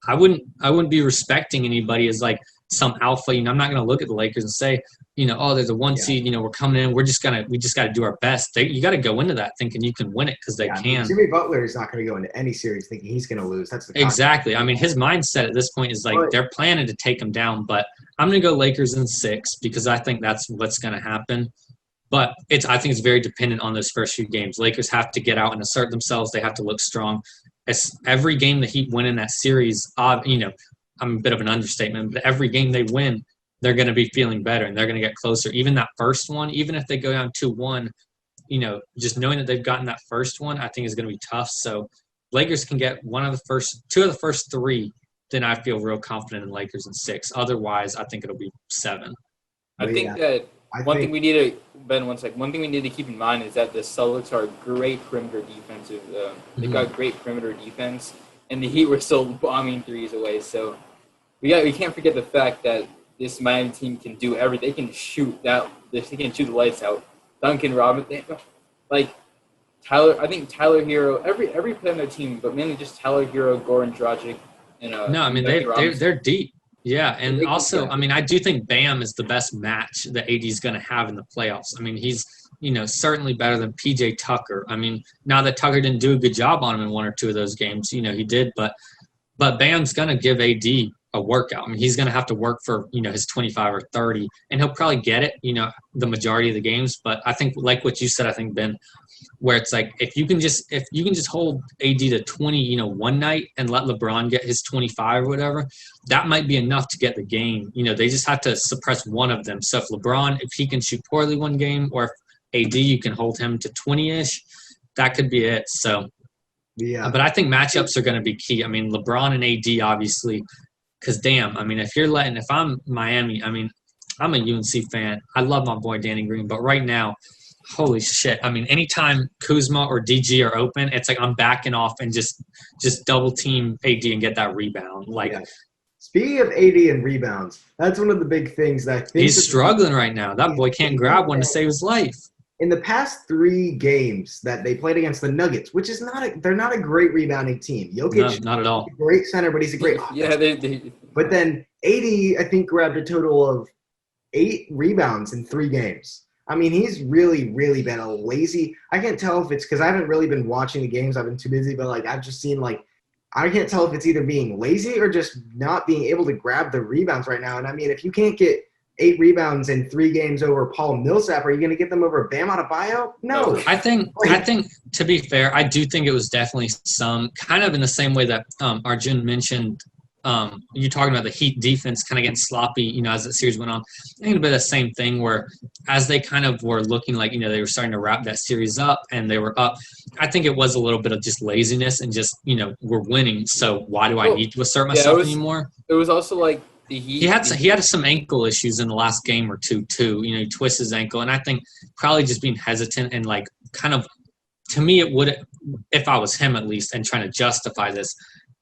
I wouldn't be respecting anybody as like some alpha. I'm not going to look at the Lakers and say – there's a 1 seed, we're coming in, we just got to do our best. You got to go into that thinking you can win it because they can. Jimmy Butler is not going to go into any series thinking he's going to lose. That's the exactly. I mean, his mindset at this point is like they're planning to take him down, but I'm going to go Lakers in 6 because I think that's what's going to happen. But I think it's very dependent on those first few games. Lakers have to get out and assert themselves. They have to look strong. Every game the Heat win in that series, I'm a bit of an understatement, but every game they win, they're going to be feeling better and they're going to get closer. Even that first one, even if they go down 2-1, just knowing that they've gotten that first one, I think is going to be tough. So Lakers can get 2 of the first 3, then I feel real confident in Lakers in 6. Otherwise, I think it'll be 7. I think that one thing we need to keep in mind is that the Celtics are great perimeter defensive. They've got great perimeter defense, and the Heat were still bombing threes away. So we can't forget the fact that this Miami team can do everything. They can shoot they can shoot the lights out. Duncan Robinson, like Tyler. I think Tyler HERRO. Every player on their team, but mainly just Tyler HERRO, Goran Dragic, and no, I mean they're deep. Yeah, and also, I mean, I do think Bam is the best match that AD is going to have in the playoffs. I mean, he's certainly better than PJ Tucker. I mean, now that Tucker didn't do a good job on him in 1 or 2 of those games, he did, but Bam's going to give AD a workout. I mean, he's going to have to work for, his 25 or 30, and he'll probably get it, the majority of the games. But I think, like what you said, I think, Ben, where it's like if you can just hold AD to 20, one night and let LeBron get his 25 or whatever, that might be enough to get the game. They just have to suppress one of them. So if he can shoot poorly one game, or if AD, you can hold him to 20-ish, that could be it. So, yeah. But I think matchups are going to be key. I mean, LeBron and AD, obviously, because, damn, I mean, if I'm Miami, I mean, I'm a UNC fan. I love my boy Danny Green. But right now, holy shit. I mean, anytime Kuzma or DG are open, it's like I'm backing off and just double team AD and get that rebound. Speaking of AD and rebounds, that's one of the big things that I think he's struggling right now. That boy can't grab one to save his life. In the past 3 games that they played against the Nuggets, which is they're not a great rebounding team. Jokic, no, not at all. A great center, but he's a great offense. But then AD, I think, grabbed a total of 8 rebounds in 3 games. I mean, he's really, really been a lazy. I can't tell if it's because I haven't really been watching the games. I've been too busy, but like I've just seen like I can't tell if it's either being lazy or just not being able to grab the rebounds right now. And I mean, if you can't get 8 rebounds in 3 games over Paul Millsap, are you going to get them over Bam Adebayo? No. I think to be fair, I do think it was definitely some kind of in the same way that Arjun mentioned. You talking about the Heat defense kind of getting sloppy, as the series went on. I think it'd be the same thing where as they kind of were looking like, they were starting to wrap that series up and they were up. I think it was a little bit of just laziness and just, we're winning. So why do I need to assert myself anymore? It was also like the Heat. He had some ankle issues in the last game or two too. He twists his ankle. And I think probably just being hesitant and like kind of, to me, it would, if I was him at least and trying to justify this,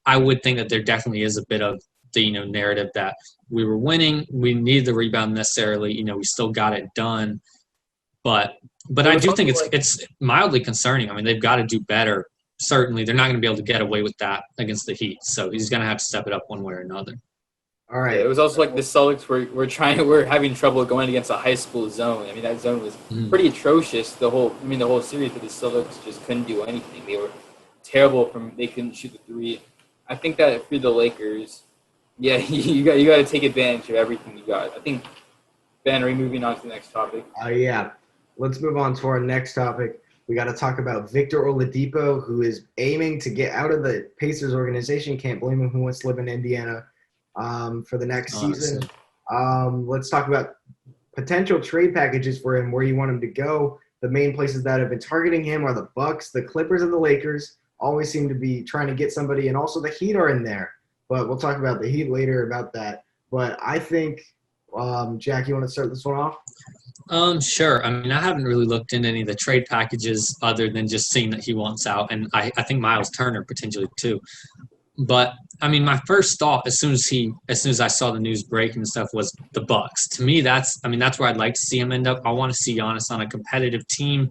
I would think that there definitely is a bit of the, narrative that we were winning. We needed the rebound necessarily. We still got it done. But I do think it's mildly concerning. I mean, they've got to do better. Certainly, they're not going to be able to get away with that against the Heat. So he's going to have to step it up one way or another. All right. Yeah, it was also like the Celtics were having trouble going against a high school zone. I mean, that zone was pretty atrocious. The whole series, but the Celtics just couldn't do anything. They were terrible they couldn't shoot the three. I think that for the Lakers, yeah, you got to take advantage of everything you got. I think, Ben, are we moving on to the next topic? Yeah. Let's move on to our next topic. We got to talk about Victor Oladipo, who is aiming to get out of the Pacers organization. Can't blame him, who wants to live in Indiana for the next season. Let's talk about potential trade packages for him, where you want him to go. The main places that have been targeting him are the Bucks, the Clippers, and the Lakers. Always seem to be trying to get somebody, and also the Heat are in there. But we'll talk about the Heat later about that. But I think, Jack, you want to start this one off? Sure. I mean, I haven't really looked into any of the trade packages other than just seeing that he wants out, and I think Miles Turner potentially too. But I mean, my first thought as soon as I saw the news break and stuff was the Bucks. To me, that's where I'd like to see him end up. I want to see Giannis on a competitive team.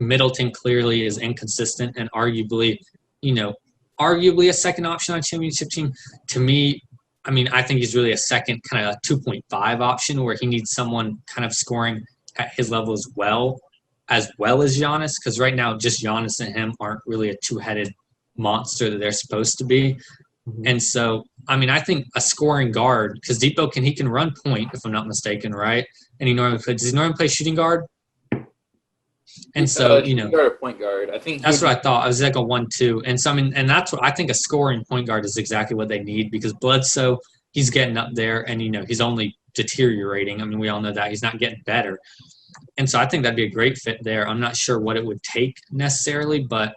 Middleton clearly is inconsistent and arguably a second option on a championship team. To me, I mean, I think he's really a second kind of 2.5 option where he needs someone kind of scoring at his level as well as Giannis, because right now just Giannis and him aren't really a two-headed monster that they're supposed to be. Mm-hmm. And so, I mean, I think a scoring guard, because Depot can run point, if I'm not mistaken, right? And does he normally play shooting guard? And so, guard or point guard. I think that's what I thought. I was like a 1-2. And so, I mean, and that's what I think a scoring point guard is exactly what they need, because Bledsoe, he's getting up there and, he's only deteriorating. I mean, we all know that. He's not getting better. And so I think that'd be a great fit there. I'm not sure what it would take necessarily, but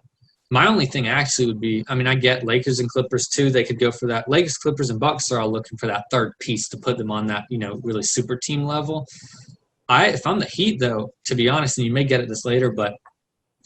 my only thing actually would be, I mean, I get Lakers and Clippers too. They could go for that. Lakers, Clippers, and Bucks are all looking for that third piece to put them on that, really super team level. If I'm the Heat, though, to be honest, and you may get at this later, but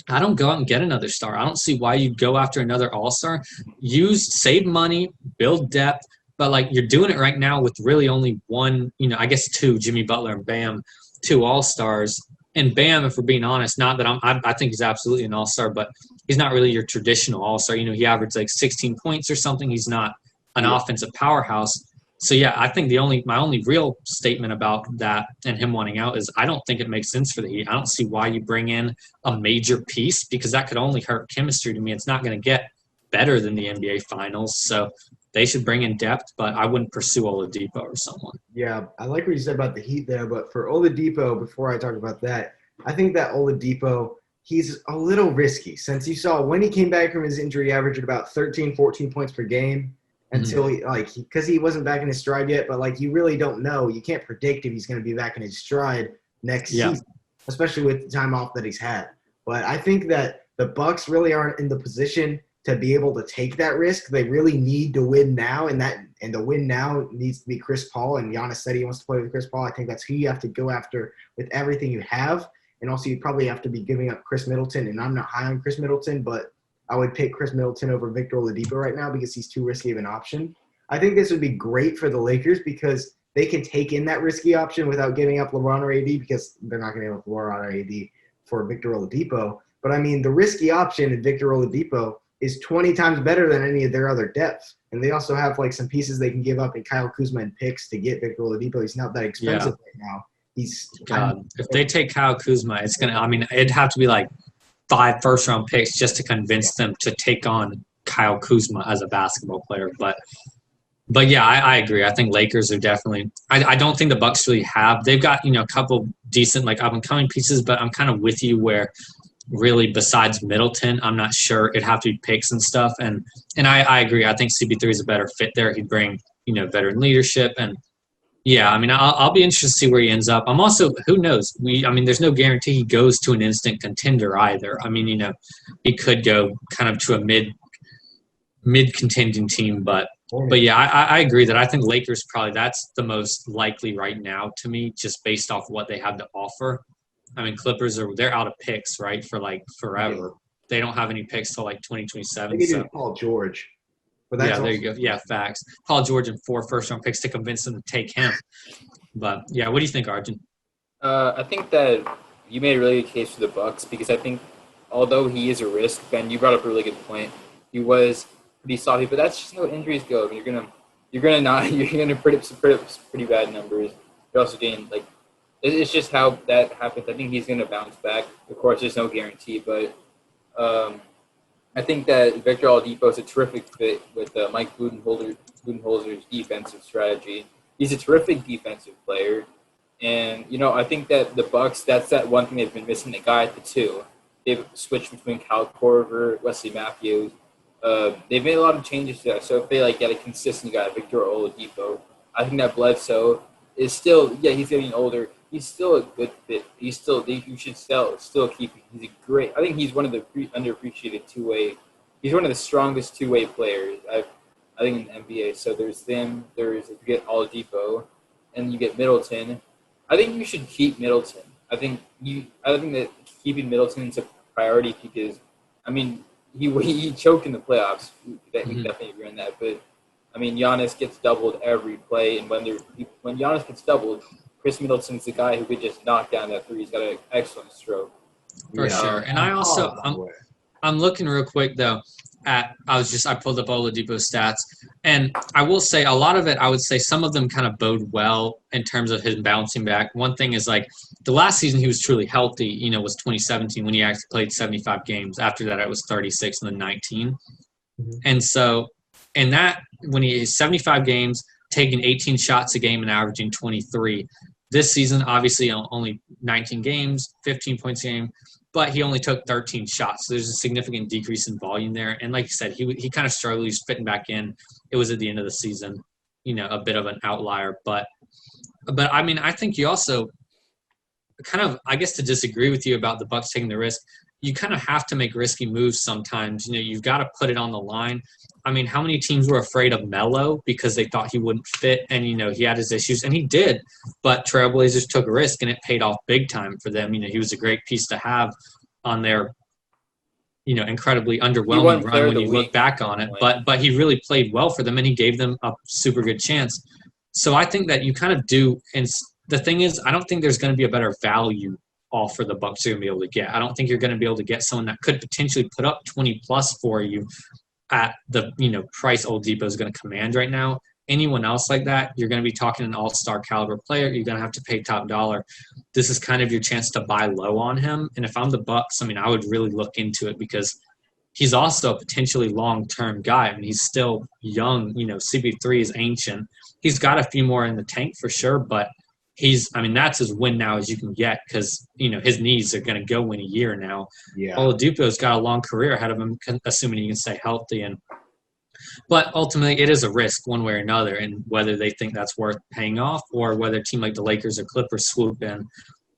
I don't go out and get another star. I don't see why you'd go after another all-star. Save money, build depth, but, like, you're doing it right now with really only one, I guess two, Jimmy Butler and Bam, two all-stars. And Bam, if we're being honest, not that I think he's absolutely an all-star, but he's not really your traditional all-star. He averaged like 16 points or something. He's not an offensive powerhouse. So, yeah, I think my only real statement about that and him wanting out is I don't think it makes sense for the Heat. I don't see why you bring in a major piece, because that could only hurt chemistry to me. It's not going to get better than the NBA Finals. So they should bring in depth, but I wouldn't pursue Oladipo or someone. Yeah, I like what you said about the Heat there, but for Oladipo, before I talk about that, I think that Oladipo, he's a little risky, since you saw when he came back from his injury, he averaged about 13, 14 points per game. Until because he wasn't back in his stride yet, but you really don't know. You can't predict if he's going to be back in his stride next season, especially with the time off that he's had. But I think that the Bucks really aren't in the position to be able to take that risk. They really need to win now, and the win now needs to be Chris Paul. And Giannis said he wants to play with Chris Paul. I think that's who you have to go after with everything you have. And also, you probably have to be giving up Chris Middleton. And I'm not high on Chris Middleton, but I would pick Chris Middleton over Victor Oladipo right now because he's too risky of an option. I think this would be great for the Lakers because they can take in that risky option without giving up LeBron or AD, because they're not going to give up LeBron or AD for Victor Oladipo. But, I mean, the risky option in Victor Oladipo is 20 times better than any of their other depths. And they also have, some pieces they can give up in Kyle Kuzma and picks to get Victor Oladipo. He's not that expensive right now. God, if they take Kyle Kuzma, it's gonna. I mean, it'd have to be like 5 first-round picks just to convince them to take on Kyle Kuzma as a basketball player. But yeah, I agree. I think Lakers are definitely. I don't think the Bucks really have. They've got a couple decent like up and coming pieces, but I'm kind of with you where really besides Middleton, I'm not sure. It'd have to be picks and stuff. And I agree. I think CP3 is a better fit there. He'd bring veteran leadership and. Yeah, I mean, I'll be interested to see where he ends up. I'm also, who knows? There's no guarantee he goes to an instant contender either. I mean, he could go kind of to a mid contending team, but yeah, I agree that I think Lakers probably that's the most likely right now to me, just based off what they have to offer. I mean, Clippers they're out of picks, right, for like forever. Yeah. They don't have any picks till like 2027. They need Paul George. But that's there you go. Yeah, facts. Paul George and 4 first-round picks to convince them to take him. But yeah, what do you think, Arjun? I think that you made a really good case for the Bucks because I think although he is a risk, Ben, you brought up a really good point. He was pretty sloppy, but that's just how injuries go. I mean, you're gonna predict pretty bad numbers. You're also getting it's just how that happens. I think he's gonna bounce back. Of course, there's no guarantee, but. I think that Victor Oladipo is a terrific fit with Mike Budenholzer's defensive strategy. He's a terrific defensive player. And, I think that the Bucks, that's that one thing they've been missing, a guy at the 2. They've switched between Kyle Korver, Wesley Matthews. They've made a lot of changes there. So if they, get a consistent guy, Victor Oladipo, I think that Bledsoe is still, he's getting older. He's still a good fit. You should still keep him. He's a great. I think he's one of the underappreciated two-way. He's one of the strongest two-way players. I think in the NBA. So there's them. If you get Oladipo, and you get Middleton. I think you should keep Middleton. I think that keeping Middleton is a priority because, he choked in the playoffs. That he definitely agree on that. But Giannis gets doubled every play, and when Giannis gets doubled. Chris Middleton's the guy who could just knock down that 3. He's got an excellent stroke. For sure. And I also I'm looking real quick though at I pulled up Oladipo's stats and I will say a lot of it I would say some of them kind of bode well in terms of his bouncing back. One thing is the last season he was truly healthy, was 2017 when he actually played 75 games. After that it was 36 and then 19. Mm-hmm. And so in that when he is 75 games taking 18 shots a game and averaging 23. This season, obviously, only 19 games, 15 points a game, but he only took 13 shots. So there's a significant decrease in volume there. And like you said, he kind of struggled. He's fitting back in. It was at the end of the season, a bit of an outlier. But I think you also kind of, I guess to disagree with you about the Bucks taking the risk, you kind of have to make risky moves sometimes. You've got to put it on the line. How many teams were afraid of Melo because they thought he wouldn't fit and, he had his issues and he did, but Trailblazers took a risk and it paid off big time for them. He was a great piece to have on their, incredibly underwhelming run when you look back on it, but he really played well for them and he gave them a super good chance. So I think that you kind of do. And the thing is, I don't think there's going to be a better value offer the Bucks are going to be able to get. I don't think you're going to be able to get someone that could potentially put up 20 plus for you at the price Oladipo is going to command right now. Anyone else like that, you're going to be talking an all-star caliber player. You're going to have to pay top dollar. This is kind of your chance to buy low on him. And if I'm the Bucks, I would really look into it because he's also a potentially long-term guy. He's still young. CP3 is ancient. He's got a few more in the tank for sure, but that's as win now as you can get because, his knees are going to go in a year now. Yeah. Oladipo's got a long career ahead of him, assuming he can stay healthy. But ultimately, it is a risk one way or another, and whether they think that's worth paying off or whether a team like the Lakers or Clippers swoop in,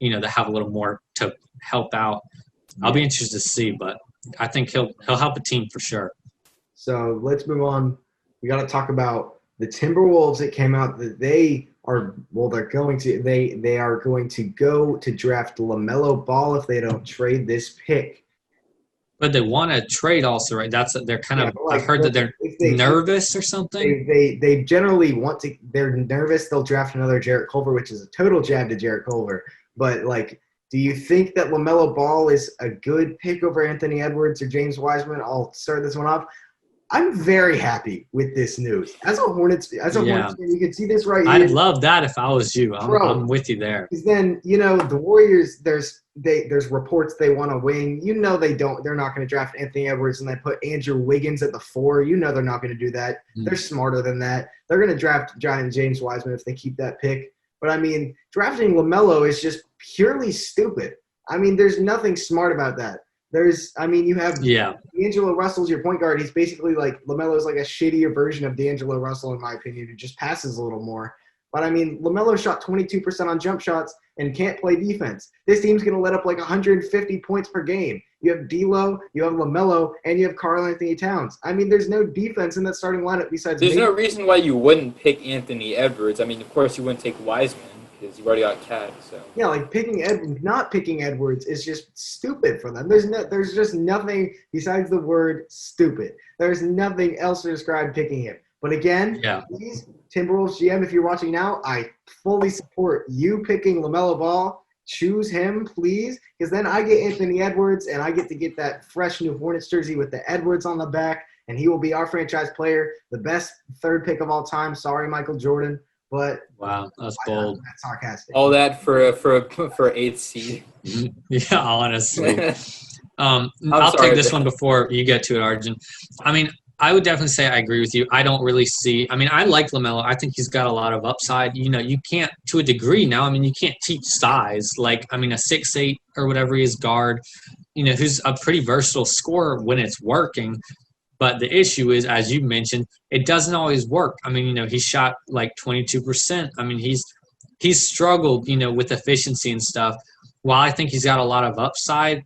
that have a little more to help out. I'll be interested to see, but I think he'll help a team for sure. So let's move on. We got to talk about the Timberwolves. It came out that they are going to go to draft LaMelo Ball if they don't trade this pick. But they want to trade also, right? They're kind of. I've heard that they're nervous or something. They generally want to. They're nervous. They'll draft another Jarrett Culver, which is a total jab to Jarrett Culver. But do you think that LaMelo Ball is a good pick over Anthony Edwards or James Wiseman? I'll start this one off. I'm very happy with this news. As a Hornets fan, you can see this right here. I'd love that if I was you. I'm with you there. Because then, the Warriors, there's reports they want to win. They're not going to draft Anthony Edwards and they put Andrew Wiggins at the 4. They're not going to do that. They're smarter than that. They're going to draft James Wiseman if they keep that pick. But, drafting LaMelo is just purely stupid. There's nothing smart about that. You have D'Angelo Russell's your point guard. He's basically LaMelo's like a shittier version of D'Angelo Russell, in my opinion, who just passes a little more. But, LaMelo shot 22% on jump shots and can't play defense. This team's going to let up 150 points per game. You have D'Lo, you have LaMelo, and you have Karl-Anthony Towns. There's no defense in that starting lineup besides There's no reason why you wouldn't pick Anthony Edwards. Of course you wouldn't take Wiseman because you've already got Cat. So yeah, not picking Edwards is just stupid for them. There's just nothing besides the word stupid. There's nothing else to describe picking him. But again, please, Timberwolves GM, if you're watching now, I fully support you picking LaMelo Ball. Choose him, please, because then I get Anthony Edwards, and I get to get that fresh new Hornets jersey with the Edwards on the back, and he will be our franchise player, the best third pick of all time. Sorry, Michael Jordan, but wow, that's bold. That's sarcastic. All that for 8th seed. Yeah, honestly. I'll take this one before you get to it, Arjun. I would definitely say I agree with you. I don't really see – I like LaMelo. I think he's got a lot of upside. You can't – to a degree now, you can't teach size. A 6'8" or whatever he is guard, who's a pretty versatile scorer when it's working. But the issue is, as you mentioned, it doesn't always work. He shot 22%. He's struggled, with efficiency and stuff. While I think he's got a lot of upside,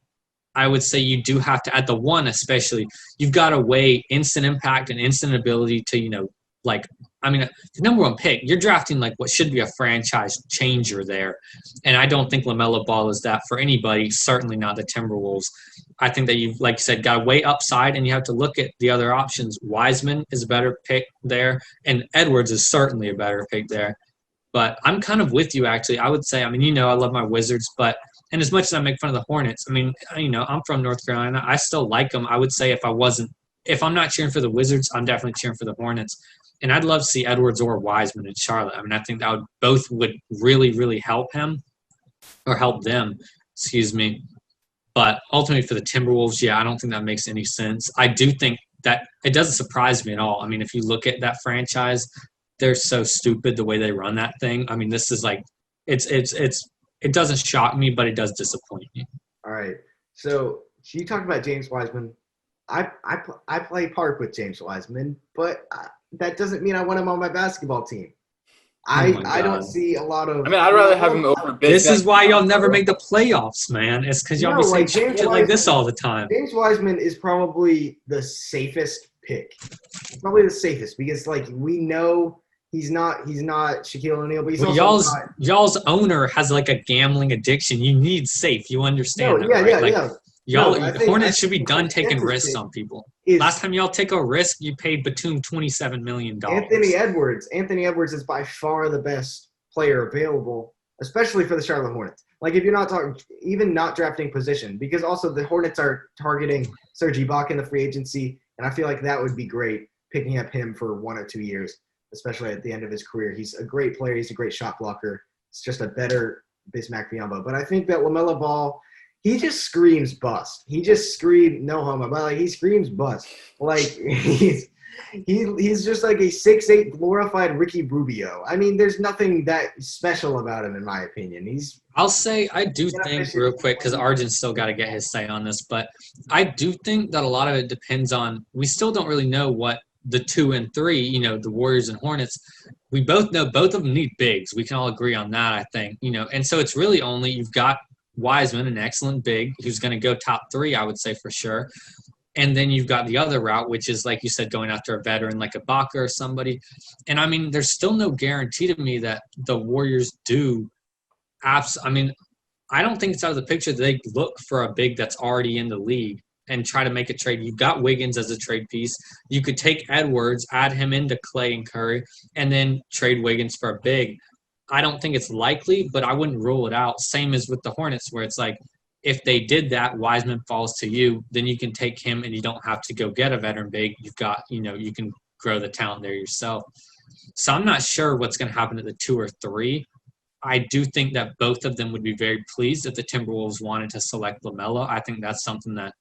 I would say you do have to, at the 1 especially, you've got to weigh instant impact and instant ability to, the number 1 pick, you're drafting what should be a franchise changer there. And I don't think LaMelo Ball is that for anybody, certainly not the Timberwolves. I think that you've, like you said, got to weigh upside and you have to look at the other options. Wiseman is a better pick there, and Edwards is certainly a better pick there. But I'm kind of with you, actually. I would say, I love my Wizards, but – and as much as I make fun of the Hornets, I'm from North Carolina. I still like them. I would say if I'm not cheering for the Wizards, I'm definitely cheering for the Hornets. And I'd love to see Edwards or Wiseman in Charlotte. I think that both would really, really help him or help them, But ultimately for the Timberwolves, I don't think that makes any sense. I do think that it doesn't surprise me at all. If you look at that franchise, they're so stupid the way they run that thing. This is it doesn't shock me, but it does disappoint me. All right. So you talked about James Wiseman. I play park with James Wiseman, but that doesn't mean I want him on my basketball team. I don't see a lot of. I'd rather have him over. This is why y'all never make the playoffs, man. It's because y'all be saying shit like this all the time. James Wiseman is probably the safest pick. Probably the safest because we know. He's not Shaquille O'Neal, but he's also y'all's owner has a gambling addiction. You need safe. You understand right? Hornets should be done taking risks on people. Last time y'all take a risk, you paid between $27 million. Anthony Edwards is by far the best player available, especially for the Charlotte Hornets. If you're not talking, even not drafting position, because also the Hornets are targeting Serge Ibaka in the free agency, and I feel like that would be great, picking up him for 1 or 2 years. Especially at the end of his career. He's a great player. He's a great shot blocker. It's just a better Bismack Biyombo. But I think that LaMelo Ball, he just screams bust. He just screams, no homo, but he screams bust. He's just a 6'8" glorified Ricky Rubio. There's nothing that special about him, in my opinion. I'll say I do think, real quick, because Arjun's still got to get his say on this, but I do think that a lot of it depends on – we still don't really know what the 2 and 3, the Warriors and Hornets, we both know both of them need bigs. We can all agree on that, I think, and so it's really only you've got Wiseman, an excellent big, who's going to go top 3, I would say for sure. And then you've got the other route, which is, like you said, going after a veteran like Ibaka or somebody. And, there's still no guarantee to me that the Warriors do I don't think it's out of the picture that they look for a big that's already in the league and try to make a trade. You've got Wiggins as a trade piece. You could take Edwards, add him into Clay and Curry, and then trade Wiggins for a big. I don't think it's likely, but I wouldn't rule it out. Same as with the Hornets, where it's if they did that, Wiseman falls to you, then you can take him and you don't have to go get a veteran big. You've got, you can grow the talent there yourself. So I'm not sure what's going to happen at the 2 or 3. I do think that both of them would be very pleased if the Timberwolves wanted to select LaMelo. I think that's something that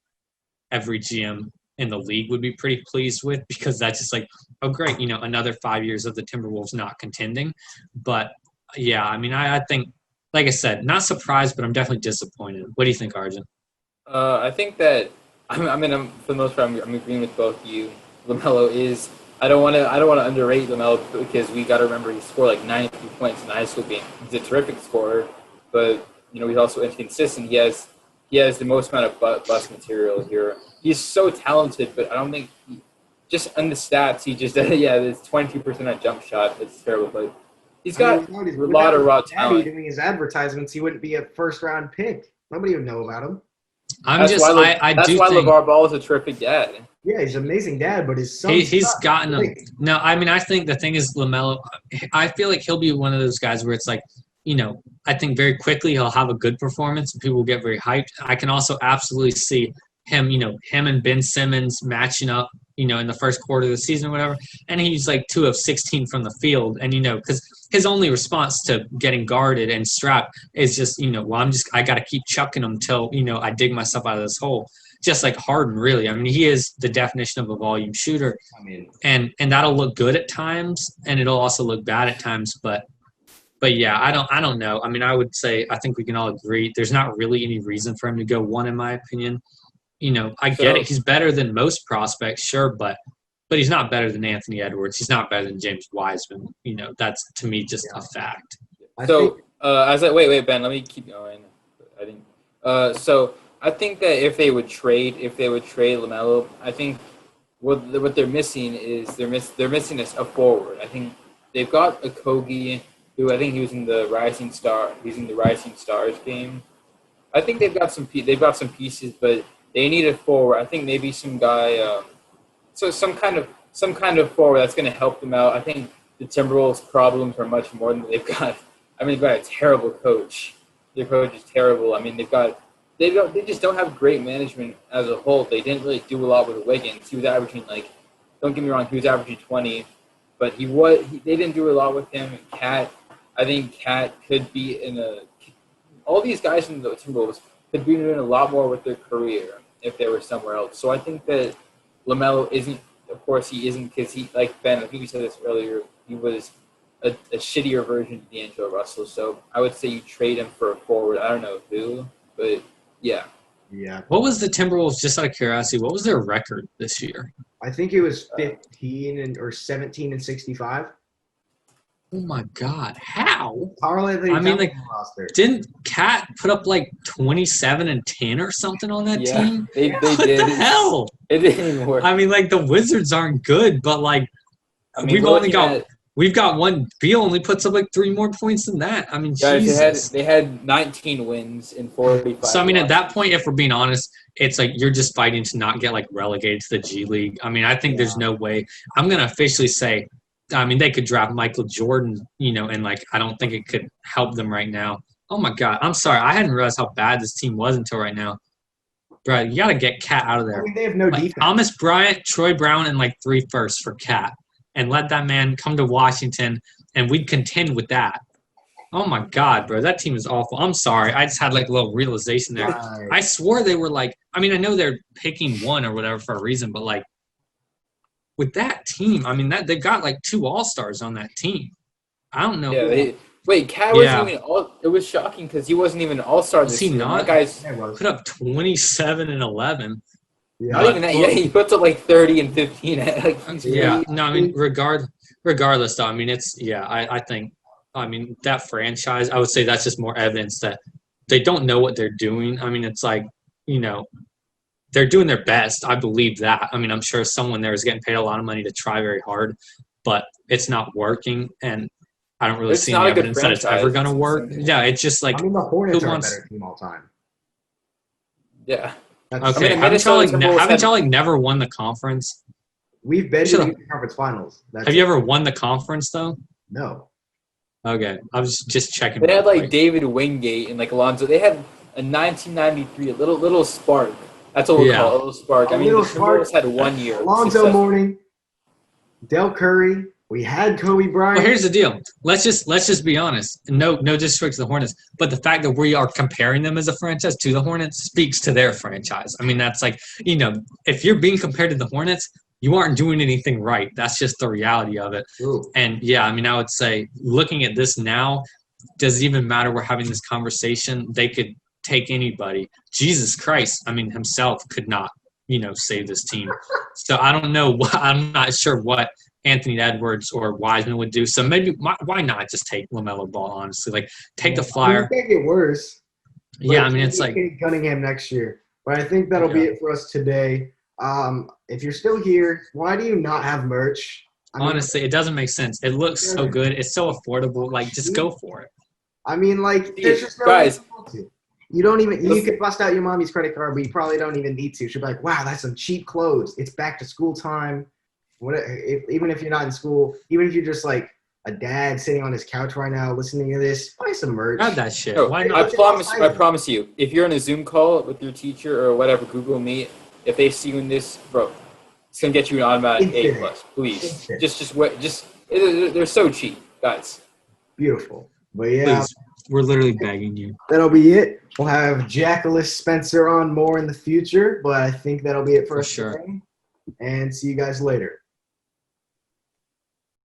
every GM in the league would be pretty pleased with, because that's just like, oh, great, another 5 years of the Timberwolves not contending. But, yeah, I mean, I think, like I said, not surprised, but I'm definitely disappointed. What do you think, Arjun? I think that for the most part, I'm agreeing with both of you. LaMelo is. I don't want to underrate LaMelo, because we got to remember he scored like 92 points in the high school game. He's a terrific scorer, but he's also inconsistent. He has the most amount of bust material here. He's so talented, but I don't think just on the stats he just it's 22% on jump shot. It's terrible, but he's got a lot of raw talent. Doing his advertisements, he wouldn't be a first-round pick. Nobody would know about him. That's why LeVar Ball is a terrific dad. Yeah, he's an amazing dad, but his son. He's gotten him. No, I mean, I think the thing is LaMelo. I feel like he'll be one of those guys where it's like, I think very quickly he'll have a good performance and people will get very hyped. I can also absolutely see him, him and Ben Simmons matching up, in the first quarter of the season or whatever, and he's like 2 of 16 from the field, and because his only response to getting guarded and strapped is just, I got to keep chucking him till I dig myself out of this hole. Just like Harden, really. I mean, he is the definition of a volume shooter. I mean, and that'll look good at times, and it'll also look bad at times. But yeah, I don't know. I mean, I would say I think we can all agree there's not really any reason for him to go 1, in my opinion. I get it. He's better than most prospects, sure, but he's not better than Anthony Edwards. He's not better than James Wiseman. That's to me just a fact. Wait, Ben, let me keep going. I think I think that if they would trade LaMelo, I think what they're missing is they're missing a forward. I think they've got a Kogi, who I think he was in the Rising Star. He's in the Rising Stars game. I think they've got some pieces, but they need a forward. I think maybe some guy, some kind of forward that's going to help them out. I think the Timberwolves' problems are much more than they've got. I mean, they've got a terrible coach. Their coach is terrible. I mean, they just don't have great management as a whole. They didn't really do a lot with Wiggins. He was averaging don't get me wrong, he was averaging 20, but they didn't do a lot with him. I think Cat could be all these guys in the Timberwolves could be doing a lot more with their career if they were somewhere else. So I think that LaMelo isn't, of course he isn't, because he, like Ben, I think we said this earlier, he was a shittier version of D'Angelo Russell. So I would say you trade him for a forward. I don't know who, but yeah. Yeah. What was the Timberwolves, just out of curiosity, what was their record this year? I think it was 15 or 17 and 65. Oh my God! How? I mean, didn't Cat put up 27 and 10 or something on that team? They what did. The hell? It didn't even work. I mean, the Wizards aren't good, but we've got one. Beal only puts up 3 more points than that. I mean, guys, Jesus. They had 19 wins in 45. So I mean, at that point, if we're being honest, it's you're just fighting to not get relegated to the G League. I mean, I think there's no way. I'm gonna officially say. I mean, they could draft Michael Jordan, and I don't think it could help them right now. Oh my God, I'm sorry, I hadn't realized how bad this team was until right now. Bro, you got to get Cat out of there. I mean, they have no defense. Thomas Bryant, Troy Brown, and 3 firsts for Cat, and let that man come to Washington, and we'd contend with that. Oh my God, bro, that team is awful. I'm sorry, I just had a little realization there. Right. I swore they were I mean, I know they're picking 1 or whatever for a reason, but with that team, I mean, they've got 2 All-Stars on that team. I don't know. Yeah, Cat wasn't even it was shocking because he wasn't even an All-Star this year. Not? Guys put up 27 and 11. Yeah. Not even that. Yeah, he puts up 30 and 15. No, I mean, regardless, though, I mean, it's I think, I mean, that franchise, I would say that's just more evidence that they don't know what they're doing. I mean, it's they're doing their best. I believe that. I mean, I'm sure someone there is getting paid a lot of money to try very hard, but it's not working, and I don't really see any evidence that it's ever going to work. Yeah, it's just I mean, the Hornets are a better team all time. Yeah. Okay, haven't y'all never won the conference? We've been to the conference finals. Have you ever won the conference, though? No. Okay, I was just checking. They had David Wingate and Alonzo. They had a 1993, a little spark. That's what we call it, a little spark. I mean, the Timberwolves had 1 year. Alonzo Mourning, Del Curry. We had Kobe Bryant. Well, here's the deal. Let's just be honest. No disrespect to the Hornets, but the fact that we are comparing them as a franchise to the Hornets speaks to their franchise. I mean, that's like, if you're being compared to the Hornets, you aren't doing anything right. That's just the reality of it. Ooh. And yeah, I mean, I would say looking at this now, does it even matter we're having this conversation? They could take anybody. Jesus Christ, I mean, himself could not, save this team. So I don't know. I'm not sure what Anthony Edwards or Wiseman would do. So maybe why not just take LaMelo Ball, honestly? Like, take the flyer. It can't get worse. Yeah, I mean, it's like – Cunningham next year. But I think that'll be it for us today. If you're still here, why do you not have merch? Honestly, it doesn't make sense. It looks so good. It's so affordable. Like, just go for it. I mean, like, there's just no guys. You don't even – you could bust out your mommy's credit card, but you probably don't even need to. She'll be like, wow, that's some cheap clothes. It's back to school time. Even if you're not in school, even if you're just like a dad sitting on his couch right now listening to this, buy some merch. Grab that shit. No, Why not? I promise you, if you're on a Zoom call with your teacher or whatever, Google Meet, if they see you in this, bro, it's gonna get you an automatic A+. Please, just wait. They're so cheap, guys. Beautiful, but yeah, please, we're literally begging you. That'll be it. We'll have Jackalis Spencer on more in the future, but I think that'll be it for us sure. today. And see you guys later.